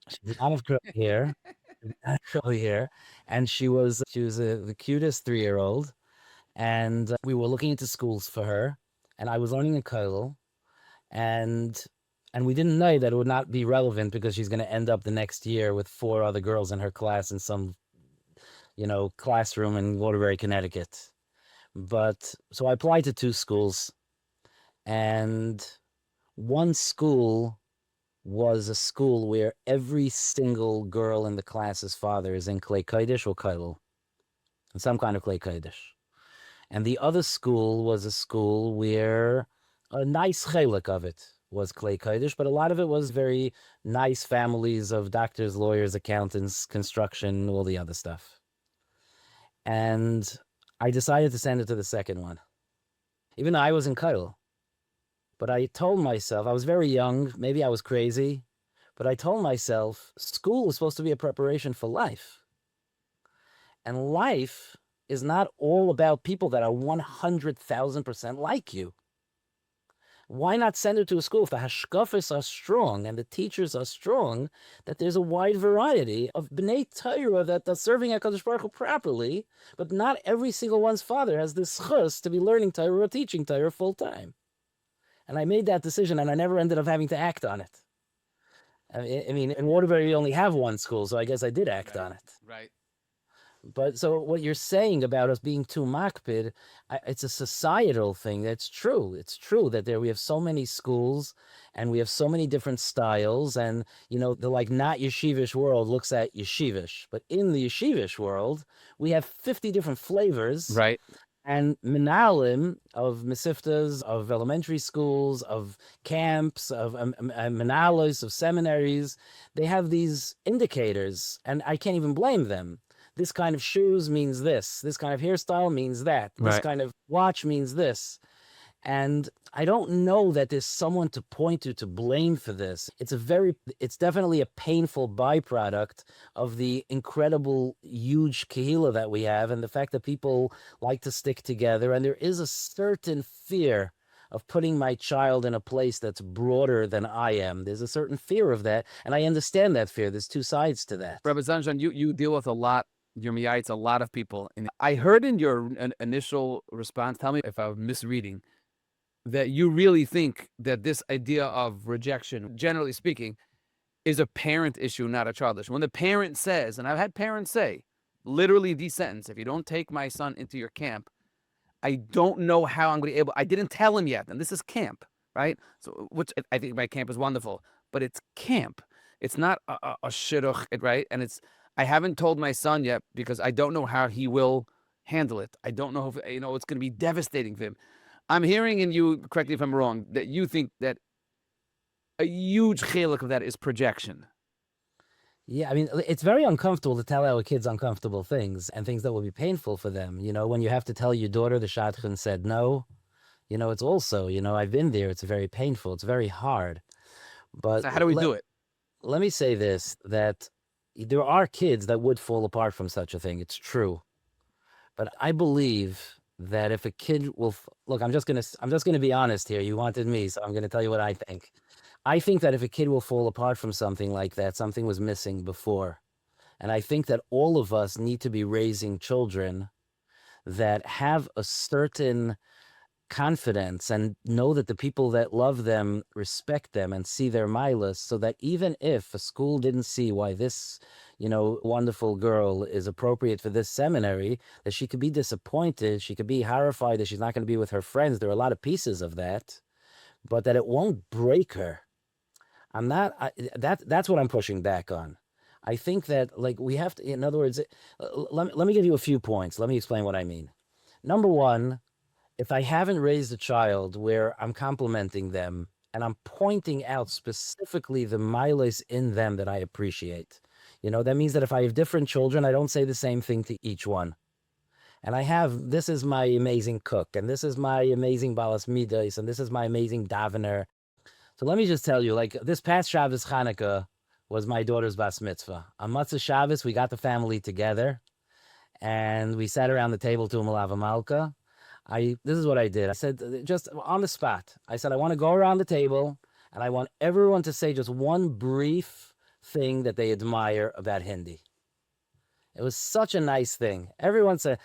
she did not have curly hair. She did not have curly hair, and she was the cutest 3-year-old. And we were looking into schools for her, and I was learning in Kollel, and we didn't know that it would not be relevant because she's going to end up the next year with 4 other girls in her class in some, classroom in Waterbury, Connecticut. But so I applied to 2 schools, and one school was a school where every single girl in the class's father is in Klei Kodesh or Kollel, in some kind of Klei Kodesh. And the other school was a school where a nice chelik of it was Klei Kodesh, but a lot of it was very nice families of doctors, lawyers, accountants, construction, all the other stuff. And I decided to send it to the second one, even though I was in Kollel. But I told myself, I was very young, maybe I was crazy, but I told myself, school is supposed to be a preparation for life. And life is not all about people that are 100,000% like you. Why not send it to a school if the hashkafas are strong and the teachers are strong, that there's a wide variety of b'nei Torah that are serving HaKadosh Baruch Hu properly, but not every single one's father has this chus to be learning Torah or teaching Torah full time. And I made that decision, and I never ended up having to act on it. I mean, in Waterbury, we only have one school, so I guess I did act on it. Right. But so what you're saying about us being too makpid, it's a societal thing. That's true. It's true that we have so many schools and we have so many different styles. And, the not Yeshivish world looks at Yeshivish. But in the Yeshivish world, we have 50 different flavors. Right. And menalim of mesiftas, of elementary schools, of camps, of menalos, of seminaries, they have these indicators, and I can't even blame them. This kind of shoes means this. This kind of hairstyle means that. This Right. kind of watch means this. And I don't know that there's someone to point to blame for this. It's definitely a painful byproduct of the incredible, huge kahila that we have, and the fact that people like to stick together. And there is a certain fear of putting my child in a place that's broader than I am. There's a certain fear of that, and I understand that fear. There's 2 sides to that. Rabbi Sonnenschein, you deal with a lot. Your miyaitz, a lot of people. And I heard in your initial response, tell me if I'm misreading, that you really think that this idea of rejection, generally speaking, is a parent issue, not a child issue. When the parent says, and I've had parents say, literally the sentence, if you don't take my son into your camp, I don't know how I'm going to be able, I didn't tell him yet, and this is camp, right? So, which I think my camp is wonderful, but it's camp. It's not a shidduch, right? And I haven't told my son yet because I don't know how he will handle it. I don't know if, it's going to be devastating for him. I'm hearing, and you correct me if I'm wrong, that you think that a huge chilek of that is projection. Yeah, I mean, it's very uncomfortable to tell our kids uncomfortable things and things that will be painful for them. When you have to tell your daughter the shadchan said no, it's also, I've been there. It's very painful. It's very hard. But So how do we do it? Let me say this, that there are kids that would fall apart from such a thing. It's true. But I believe that if a kid will look, I'm just gonna be honest here. You wanted me, so I'm gonna tell you what I think. I think that if a kid will fall apart from something like that, something was missing before. And I think that all of us need to be raising children that have a certain confidence and know that the people that love them respect them and see their milas, so that even if a school didn't see why this, wonderful girl is appropriate for this seminary, that she could be disappointed, she could be horrified that she's not going to be with her friends. There are a lot of pieces of that, but that it won't break her. That's what I'm pushing back on. I think that, we have to, in other words, let me give you a few points. Let me explain what I mean. Number one, if I haven't raised a child where I'm complimenting them and I'm pointing out specifically the miles in them that I appreciate, that means that if I have different children, I don't say the same thing to each one. And this is my amazing cook, and this is my amazing balas midas, and this is my amazing davener. So let me just tell you, this past Shabbos Hanukkah was my daughter's bas mitzvah. On Matzah Shabbos, we got the family together, and we sat around the table to Malava Malka. This is what I did. I said, just on the spot, I said, I want to go around the table and I want everyone to say just one brief thing that they admire about Hindi. It was such a nice thing. Everyone said,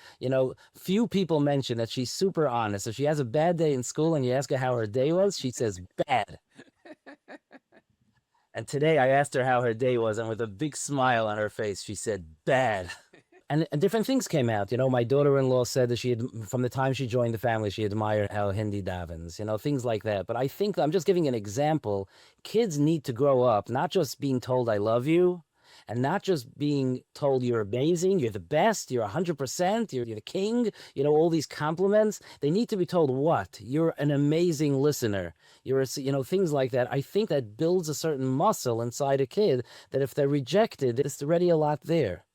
few people mention that she's super honest. If she has a bad day in school and you ask her how her day was, she says bad. And today I asked her how her day was, and with a big smile on her face, she said bad. And different things came out. My daughter-in-law said that from the time she joined the family, she admired how Hindi davens, things like that. But I think I'm just giving an example. Kids need to grow up, not just being told I love you, and not just being told you're amazing, you're the best, you're 100%, you're the king, all these compliments. They need to be told what? You're an amazing listener. Things like that. I think that builds a certain muscle inside a kid that if they're rejected, there's already a lot there.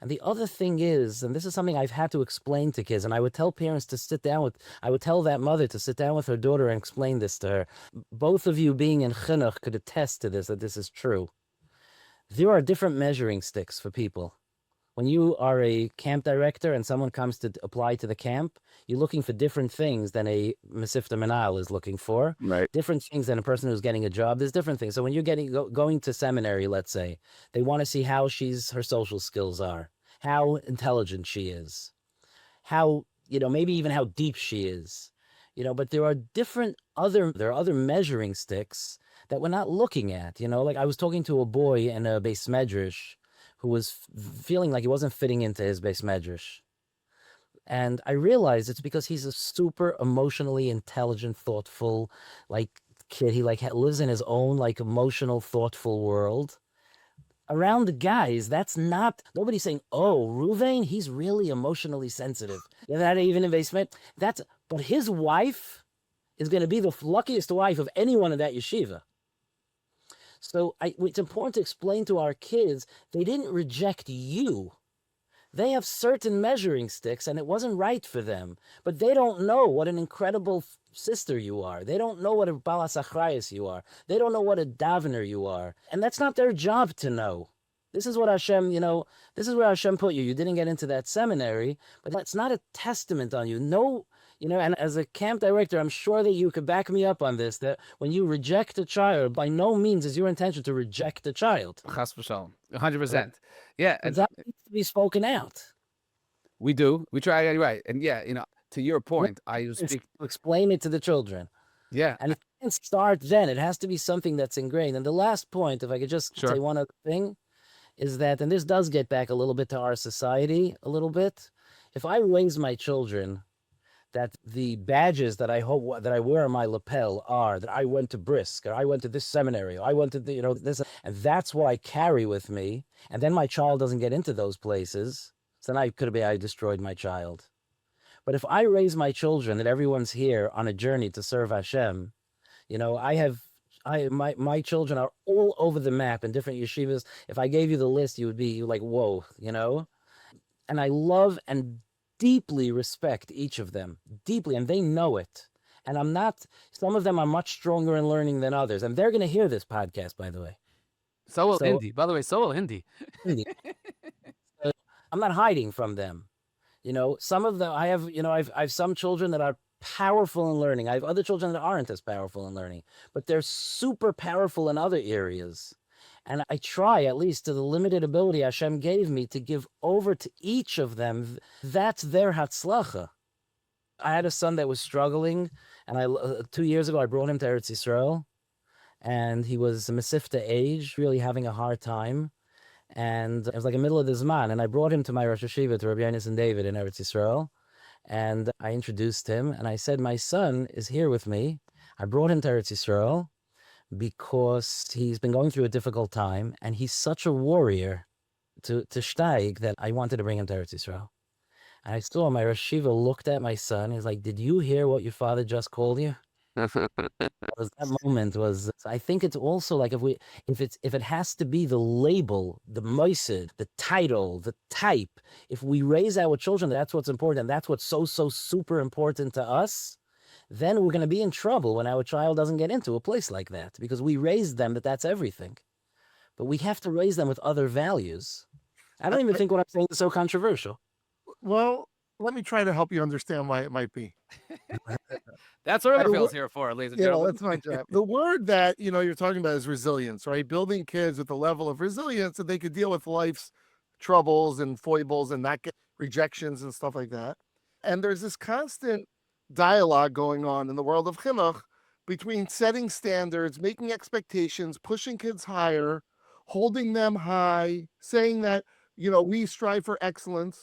And the other thing is, and this is something I've had to explain to kids, and I would tell parents I would tell that mother to sit down with her daughter and explain this to her. Both of you being in chinuch could attest to this, that this is true. There are different measuring sticks for people. When you are a camp director and someone comes to apply to the camp, you're looking for different things than a Mesifta Menal is looking for. Right. Different things than a person who's getting a job. There's different things. So when you're going to seminary, let's say, they want to see how her social skills are, how intelligent she is, how, maybe even how deep she is. But there are other measuring sticks that we're not looking at. I was talking to a boy in a Beis Medrash who was feeling like he wasn't fitting into his Beis Medrash. And I realized it's because he's a super emotionally intelligent, thoughtful, kid. He lives in his own emotional, thoughtful world. Around the guys, nobody's saying, oh, Ruvain, he's really emotionally sensitive. That even in basement. But his wife is going to be the luckiest wife of anyone in that yeshiva. So it's important to explain to our kids, they didn't reject you. They have certain measuring sticks, and it wasn't right for them. But they don't know what an incredible sister you are. They don't know what a balas achrayus you are. They don't know what a davener you are. And that's not their job to know. This is what Hashem, this is where Hashem put you. You didn't get into that seminary, but that's not a testament on you. No, and as a camp director, I'm sure that you could back me up on this, that when you reject a child, by no means is your intention to reject a child. Chas v'shalom, 100%. Yeah. And that needs to be spoken out. We do. We try, right. And to your point, I speak. Explain it to the children. Yeah. And it can't start then. It has to be something that's ingrained. And the last point, if I could just say one other thing, is that, and this does get back a little bit to our society, a little bit. If I raise my children that the badges that I wear on my lapel are that I went to Brisk, or I went to this seminary, or I went to this, and that's what I carry with me, and then my child doesn't get into those places, so then I destroyed my child. But if I raise my children that everyone's here on a journey to serve Hashem, my children are all over the map in different yeshivas. If I gave you the list, you would be like, whoa, And I love and deeply respect each of them, deeply, and they know it. And some of them are much stronger in learning than others, and they're going to hear this podcast, by the way. So will Hindi. By the way, so will Hindi. I'm not hiding from them. Some of them, I have some children that are powerful in learning. I have other children that aren't as powerful in learning, but they're super powerful in other areas. And I try, at least to the limited ability Hashem gave me, to give over to each of them. That's their hatzlacha. I had a son that was struggling, and 2 years ago I brought him to Eretz Yisrael, and he was Mesifta age, really having a hard time. And it was like the middle of the Zman, and I brought him to my Rosh Hashiva, to Rabbi Yonis and David in Eretz Yisrael, and I introduced him, and I said, my son is here with me. I brought him to Eretz Yisrael because he's been going through a difficult time, and he's such a warrior to steig that I wanted to bring him to Eretz Yisrael. And I saw my Rosh Hashiva looked at my son. He's like, did you hear what your father just called you? That moment was, I think it's also like if it has to be the label, the moised, the title, the type, if we raise our children, that's what's important. And that's what's so super important to us. Then we're going to be in trouble when our child doesn't get into a place like that, because we raised them that's everything. But we have to raise them with other values. I don't even think what I'm saying is so controversial. Well, let me try to help you understand why it might be. That's what Raphael's here for, ladies and gentlemen. That's my job. The word that you're talking about is resilience, right? Building kids with a level of resilience that they could deal with life's troubles and foibles and not get rejections and stuff like that. And there's this constant dialogue going on in the world of chinuch between setting standards, making expectations, pushing kids higher, holding them high, saying that, we strive for excellence.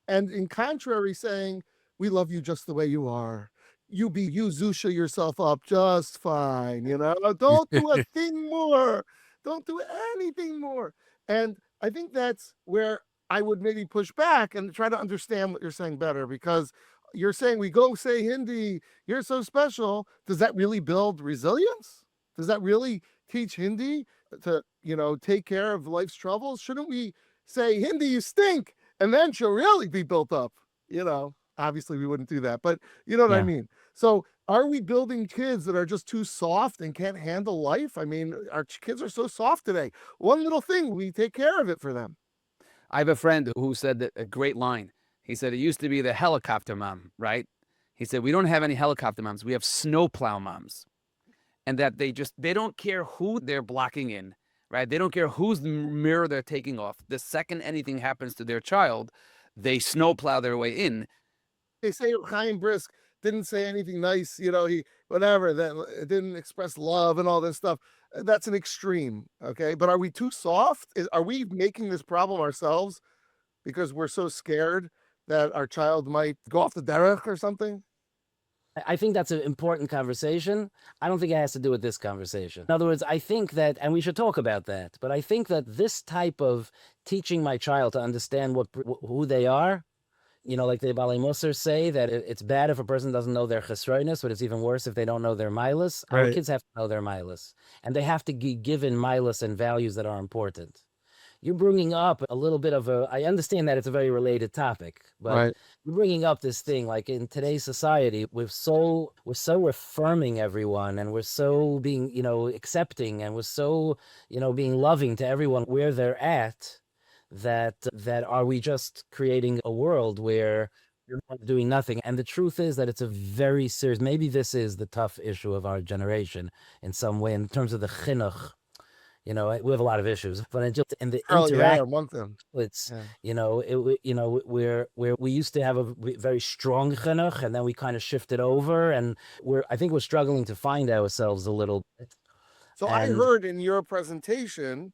And in contrary, saying, we love you just the way you are. You Zusha yourself up just fine, Don't do a thing more. Don't do anything more. And I think that's where I would maybe push back and try to understand what you're saying better, because you're saying we go say Hindi, you're so special. Does that really build resilience? Does that really teach Hindi to, take care of life's troubles? Shouldn't we say, Hindi, you stink, and then she'll really be built up? Obviously we wouldn't do that, but you know what I mean? So are we building kids that are just too soft and can't handle life? I mean, our kids are so soft today. One little thing, we take care of it for them. I have a friend who said that a great line. He said it used to be the helicopter mom, right? He said, we don't have any helicopter moms. We have snowplow moms. And that they don't care who they're blocking in, right? They don't care whose mirror they're taking off. The second anything happens to their child, they snowplow their way in. They say Chaim Brisk didn't say anything nice, he that didn't express love and all this stuff. That's an extreme, okay? But are we too soft? Are we making this problem ourselves because we're so scared that our child might go off the derech or something? I think that's an important conversation. I don't think it has to do with this conversation. In other words, I think that, and we should talk about that, but I think that this type of teaching my child to understand who they are, like the Baalei Musar say, that it's bad if a person doesn't know their chesroinus, but it's even worse if they don't know their milas. Right. Our kids have to know their milas, and they have to be given milas and values that are important. You're bringing up a little bit of I understand that it's a very related topic, but you're bringing up this thing, like in today's society, we're so affirming everyone, and we're so being, accepting, and we're so, being loving to everyone where they're at, that are we just creating a world where you're doing nothing? And the truth is that it's a very serious, maybe this is the tough issue of our generation in some way, in terms of the chinuch. We have a lot of issues, but just in the interaction, it's where we used to have a very strong chinuch, and then we kind of shifted over, and I think we're struggling to find ourselves a little bit. So I heard in your presentation,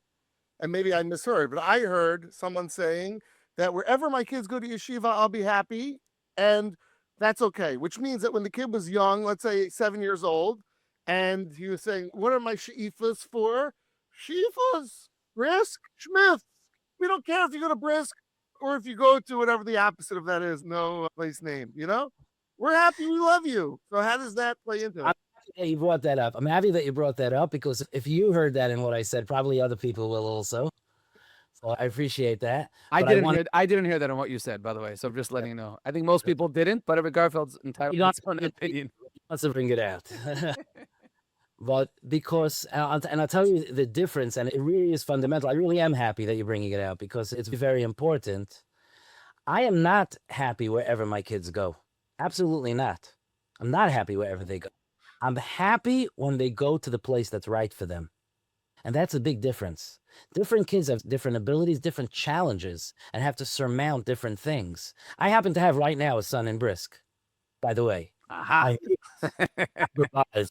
and maybe I misheard, but I heard someone saying that wherever my kids go to yeshiva, I'll be happy, and that's okay. Which means that when the kid was young, let's say 7 years old, and he was saying, "What are my she'ifas for?" Shifas, Brisk, Schmidt. We don't care if you go to Brisk or if you go to whatever the opposite of that is, no place name, We're happy, we love you. So how does that play into it? I'm happy that you brought that up. I'm happy that you brought that up, because if you heard that in what I said, probably other people will also. So I appreciate that. I didn't hear that in what you said, by the way. So I'm just letting you know. I think most people didn't, but Rabbi Garfield's entitled to his own opinion. Let's bring it out. But because, and I'll tell you the difference, and it really is fundamental. I really am happy that you're bringing it out, because it's very important. I am not happy wherever my kids go. Absolutely not. I'm not happy wherever they go. I'm happy when they go to the place that's right for them. And that's a big difference. Different kids have different abilities, different challenges, and have to surmount different things. I happen to have right now a son in Brisk. by the way. Aha. I improvise.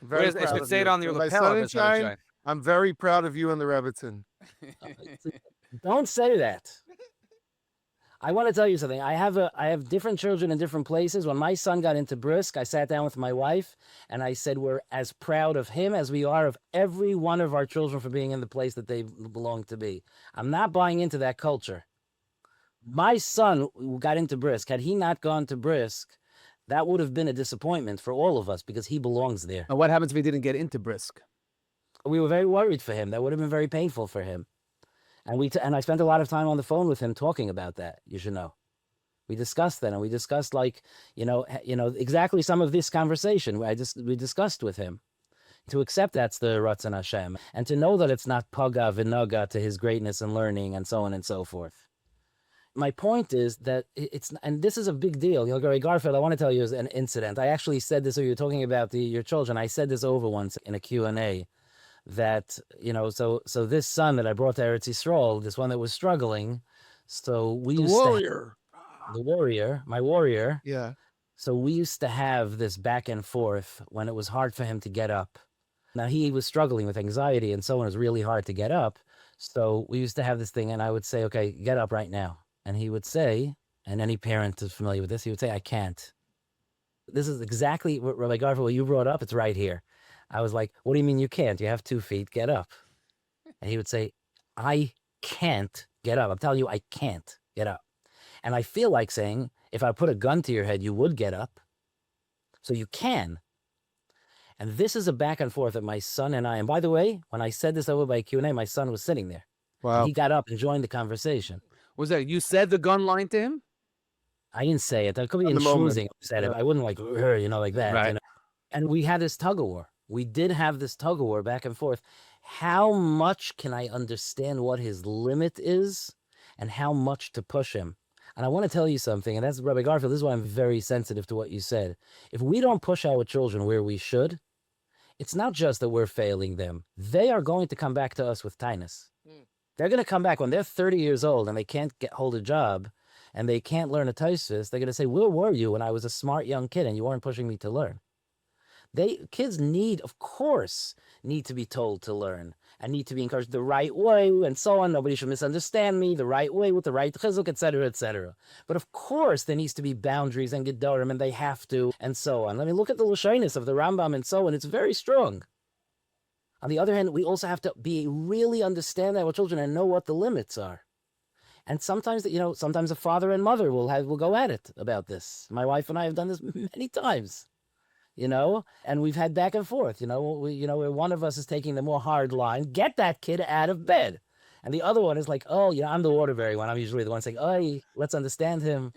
Very I proud should of say it you. on your And by lapel of a Sonnenschein, Sonnenschein. I'm very proud of you and the Rebbitzin. Don't say that. I want to tell you something. I have different children in different places. When my son got into Brisk, I sat down with my wife and I said, we're as proud of him as we are of every one of our children for being in the place that they belong to be. I'm not buying into that culture. My son got into Brisk. Had he not gone to Brisk, that would have been a disappointment for all of us because he belongs there. And what happens if he didn't get into Brisk? We were very worried for him. That would have been very painful for him. And I spent a lot of time on the phone with him talking about that. You should know. We discussed that, and we discussed exactly some of this conversation. We discussed with him to accept that's the Ratzon Hashem, and to know that it's not paga v'naga to his greatness and learning, and so on and so forth. My point is that and this is a big deal. Garfield, I want to tell you an incident. I actually said this, or you're talking about your children. I said this over once in a Q&A. That, so this son that I brought to Eretz Yisrael, this one that was struggling, so we used my warrior. Yeah. So we used to have this back and forth when it was hard for him to get up. Now he was struggling with anxiety and so on. It was really hard to get up. So we used to have this thing and I would say, okay, get up right now. And he would say, and any parent is familiar with this, he would say, I can't. This is exactly what Rabbi Garfield, what you brought up. It's right here. I was like, what do you mean you can't? You have 2 feet, get up. And he would say, I can't get up. I'm telling you, I can't get up. And I feel like saying, if I put a gun to your head, you would get up. So you can. And this is a back and forth that my son and I, and by the way, when I said this over by Q&A, my son was sitting there. Wow. And he got up and joined the conversation. Was that, you said the gun line to him? I didn't say it. That could be in schmoozing. I said it. I wouldn't like that. Right. And we had this tug of war. We did have this tug of war back and forth. How much can I understand what his limit is and how much to push him? And I want to tell you something, and that's Rabbi Garfield. This is why I'm very sensitive to what you said. If we don't push our children where we should, it's not just that we're failing them. They are going to come back to us with tinus. They're going to come back when they're 30 years old and they can't hold a job and they can't learn a Tosfos. They're going to say, where were you when I was a smart young kid and you weren't pushing me to learn? Kids of course, need to be told to learn and need to be encouraged the right way and so on. Nobody should misunderstand me, the right way with the right chizuk, etc., etc. But of course, there needs to be boundaries and gedorim, and they have to, and so on. I mean, look at the Lashonis of the Rambam and so on. It's very strong. On the other hand, we also have to really understand our children and know what the limits are. And sometimes, sometimes a father and mother will go at it about this. My wife and I have done this many times. And we've had back and forth, where one of us is taking the more hard line, get that kid out of bed. And the other one is like, I'm the Waterbury one. I'm usually the one saying, let's understand him.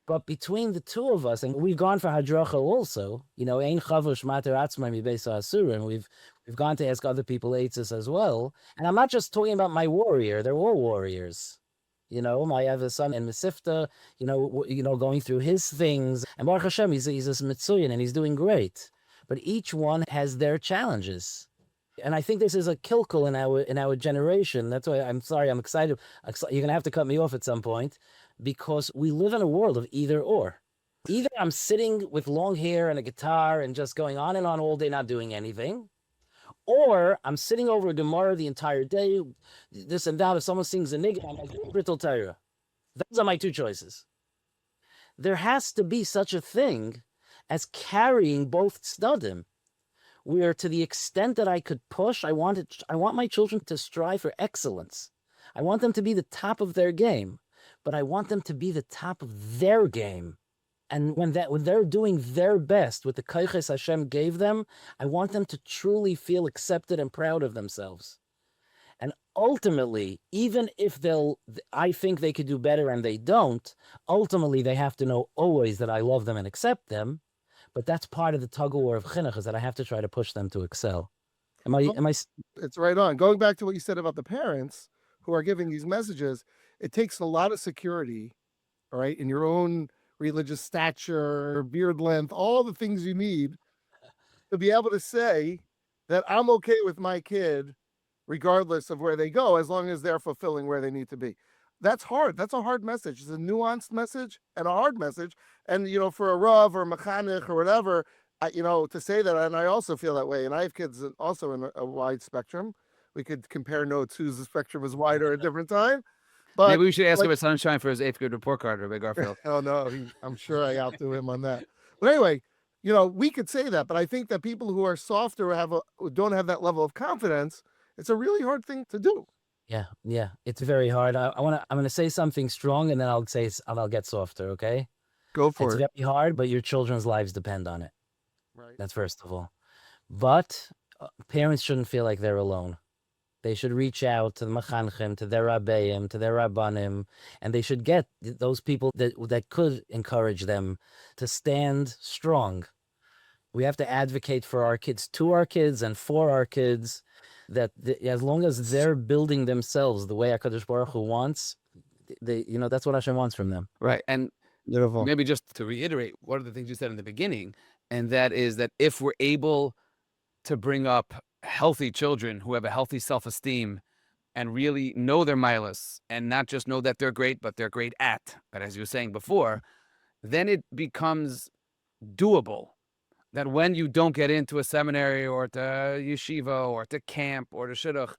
But between the two of us, and we've gone for hadracha also, ein chavush mater atzmai mibeis ha'asurim. We've gone to ask other people eitzes as well. And I'm not just talking about my warrior. They're all warriors. I have a son in Mesifta, going through his things. And Baruch Hashem, he's a Mitzuyan and he's doing great. But each one has their challenges. And I think this is a kilkul in our generation. That's why I'm sorry, I'm excited. You're going to have to cut me off at some point because we live in a world of either or. Either I'm sitting with long hair and a guitar and just going on and on all day, not doing anything. Or I'm sitting over a Gemara the entire day, this and that. If someone sings a nigga, I'm like, Brittle Torah. Those are my 2 choices. There has to be such a thing as carrying both tzedadim, where to the extent that I could push, I want my children to strive for excellence. I want them to be the top of their game, but I want them to be the top of their game. And when they're doing their best with the kaiches Hashem gave them, I want them to truly feel accepted and proud of themselves. And ultimately, even if I think they could do better and they don't, ultimately they have to know always that I love them and accept them. But that's part of the tug of war of chinuch, is that I have to try to push them to excel. Am I? It's right on. Going back to what you said about the parents who are giving these messages, it takes a lot of security, all right, in your own religious stature, beard length, all the things you need to be able to say that I'm okay with my kid, regardless of where they go, as long as they're fulfilling where they need to be. that's hard. That's a hard message. It's a nuanced message and a hard message. And, for a Rav or a mechanech or whatever, to say that, and I also feel that way. And I have kids also in a wide spectrum. We could compare notes whose the spectrum is wider at a different time. But Maybe we should ask like, about Sonnenschein for his 8th grade report card, Rabbi Garfield. oh no, I'm sure I outdo him on that. But anyway, we could say that, but I think that people who are softer or who don't have that level of confidence, it's a really hard thing to do. Yeah, it's very hard. I'm gonna say something strong, and then I'll get softer. Okay, Go it's for it. very hard, but your children's lives depend on it. Right. That's first of all. But parents shouldn't feel like they're alone. They should reach out to the machanchim, to their rabbeim, to their rabbanim, and they should get those people that could encourage them to stand strong. We have to advocate for our kids, to our kids, and for our kids, that as long as they're building themselves the way HaKadosh Baruch Hu wants, that's what Hashem wants from them. Right. And Beautiful. maybe just to reiterate one of the things you said in the beginning, and that is that if we're able to bring up healthy children who have a healthy self-esteem and really know their milas and not just know that they're great, but they're great at, but as you were saying before, then it becomes doable. That when you don't get into a seminary or to yeshiva or to camp or to shidduch,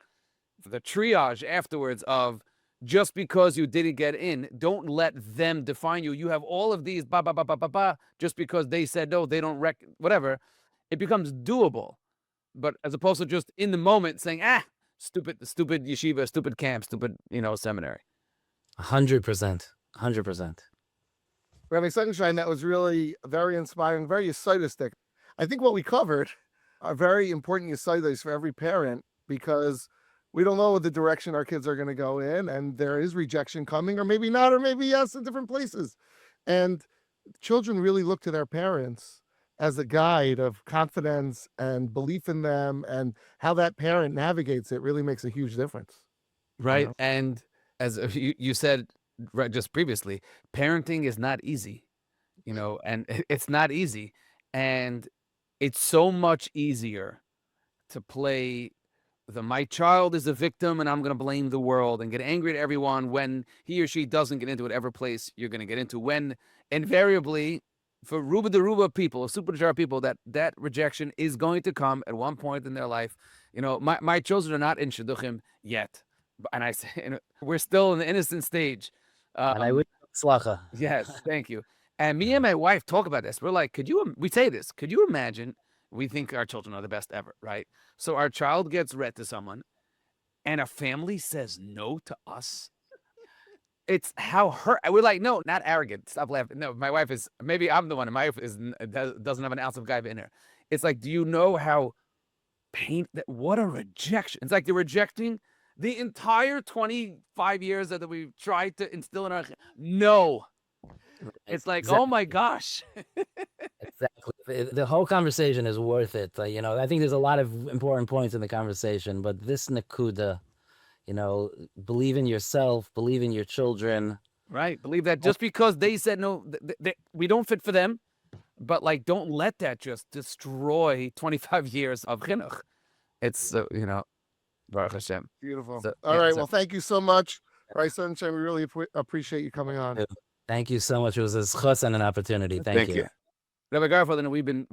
the triage afterwards of just because you didn't get in, don't let them define you. You have all of these just because they said no, they don't whatever. It becomes doable. But as opposed to just in the moment saying, stupid yeshiva, stupid camp, stupid, seminary. 100%. 100%. Rabbi Sonnenschein, that was really very inspiring, very Yesodistic. I think what we covered are very important Yesodos for every parent, because we don't know what the direction our kids are going to go in, and there is rejection coming, or maybe not, or maybe yes, in different places. And children really look to their parents as a guide of confidence and belief in them, and how that parent navigates it really makes a huge difference. Right. And as you said right just previously, parenting is not easy, and it's not easy. And it's so much easier to play my child is a victim and I'm going to blame the world and get angry at everyone when he or she doesn't get into whatever place you're going to get into, when invariably for Ruba de Ruba people, super people, that rejection is going to come at one point in their life. My children are not in shidduchim yet, and I say we're still in the innocent stage. And I wish slacha. Yes, thank you. And me and my wife talk about this. We're like, we say this, could you imagine? We think our children are the best ever, right? So our child gets read to someone and a family says no to us. It's how hurt. We're like, no, not arrogant. Stop laughing. No, my wife is, maybe I'm the one. And my wife doesn't have an ounce of gaiva in her. It's like, do you know how what a rejection. It's like they're rejecting the entire 25 years that we've tried to instill in our, no. It's like, Exactly. oh my gosh. Exactly. The whole conversation is worth it. I think there's a lot of important points in the conversation, but this nakuda, believe in yourself, believe in your children. Right. Believe that just because they said no, we don't fit for them, but don't let that just destroy 25 years of chinuch. It's, Baruch Hashem. Beautiful. So, All right. Well, thank you so much, Rabbi Sonnenschein. We really appreciate you coming on. Thank you so much. It was a chus and an opportunity. Thank you. Rabbi Garfield, and we've been,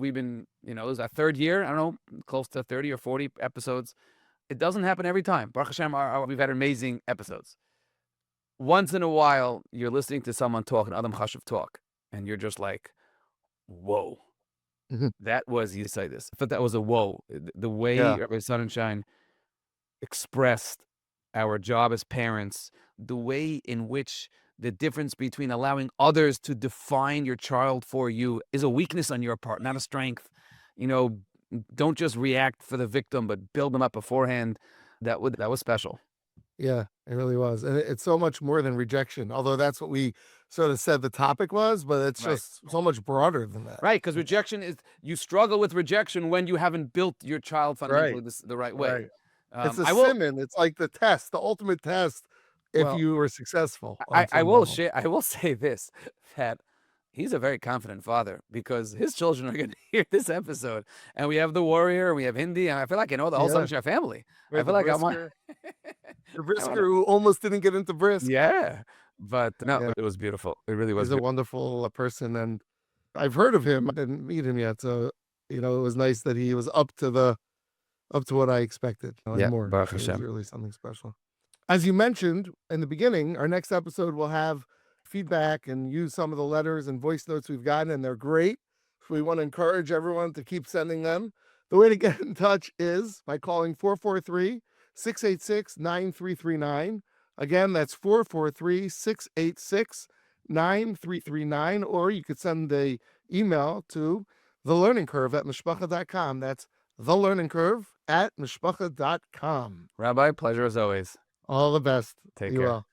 it was our third year. I don't know, close to 30 or 40 episodes. It doesn't happen every time. Baruch Hashem, we've had amazing episodes. Once in a while, you're listening to someone talk, an Adam Chashuv talk, and you're just like, whoa. That was, you say this. I thought that was a whoa. The way Rabbi Sonnenschein expressed our job as parents, the way in which the difference between allowing others to define your child for you is a weakness on your part, not a strength. Don't just react for the victim, but build them up beforehand. That was special. Yeah, it really was. And it's so much more than rejection, although that's what we sort of said the topic was, but it's just so much broader than that. Right, because rejection is, you struggle with rejection when you haven't built your child fundamentally the right way. Right. It's a simon. It's like the test, the ultimate test, if you were successful. I will say this, that he's a very confident father, because his children are going to hear this episode, and we have the warrior, and we have Hindi, and I feel like I know the whole Sonnenschein family. I feel like I'm on. Mr. Brisker, who almost didn't get into Brisk. Yeah, but no, Yeah. it was beautiful. It really was. He's a wonderful person, and I've heard of him. I didn't meet him yet, so it was nice that he was up to what I expected. And Yeah, more. Baruch It was Hashem. really something special. As you mentioned in the beginning, our next episode will have feedback and use some of the letters and voice notes we've gotten, and they're great. So we want to encourage everyone to keep sending them. The way to get in touch is by calling 443-686-9339. Again, that's 443-686-9339, or you could send the email to thelearningcurve@mishpacha.com. That's thelearningcurve@mishpacha.com. Rabbi, pleasure as always. All the best. Take Be care. well.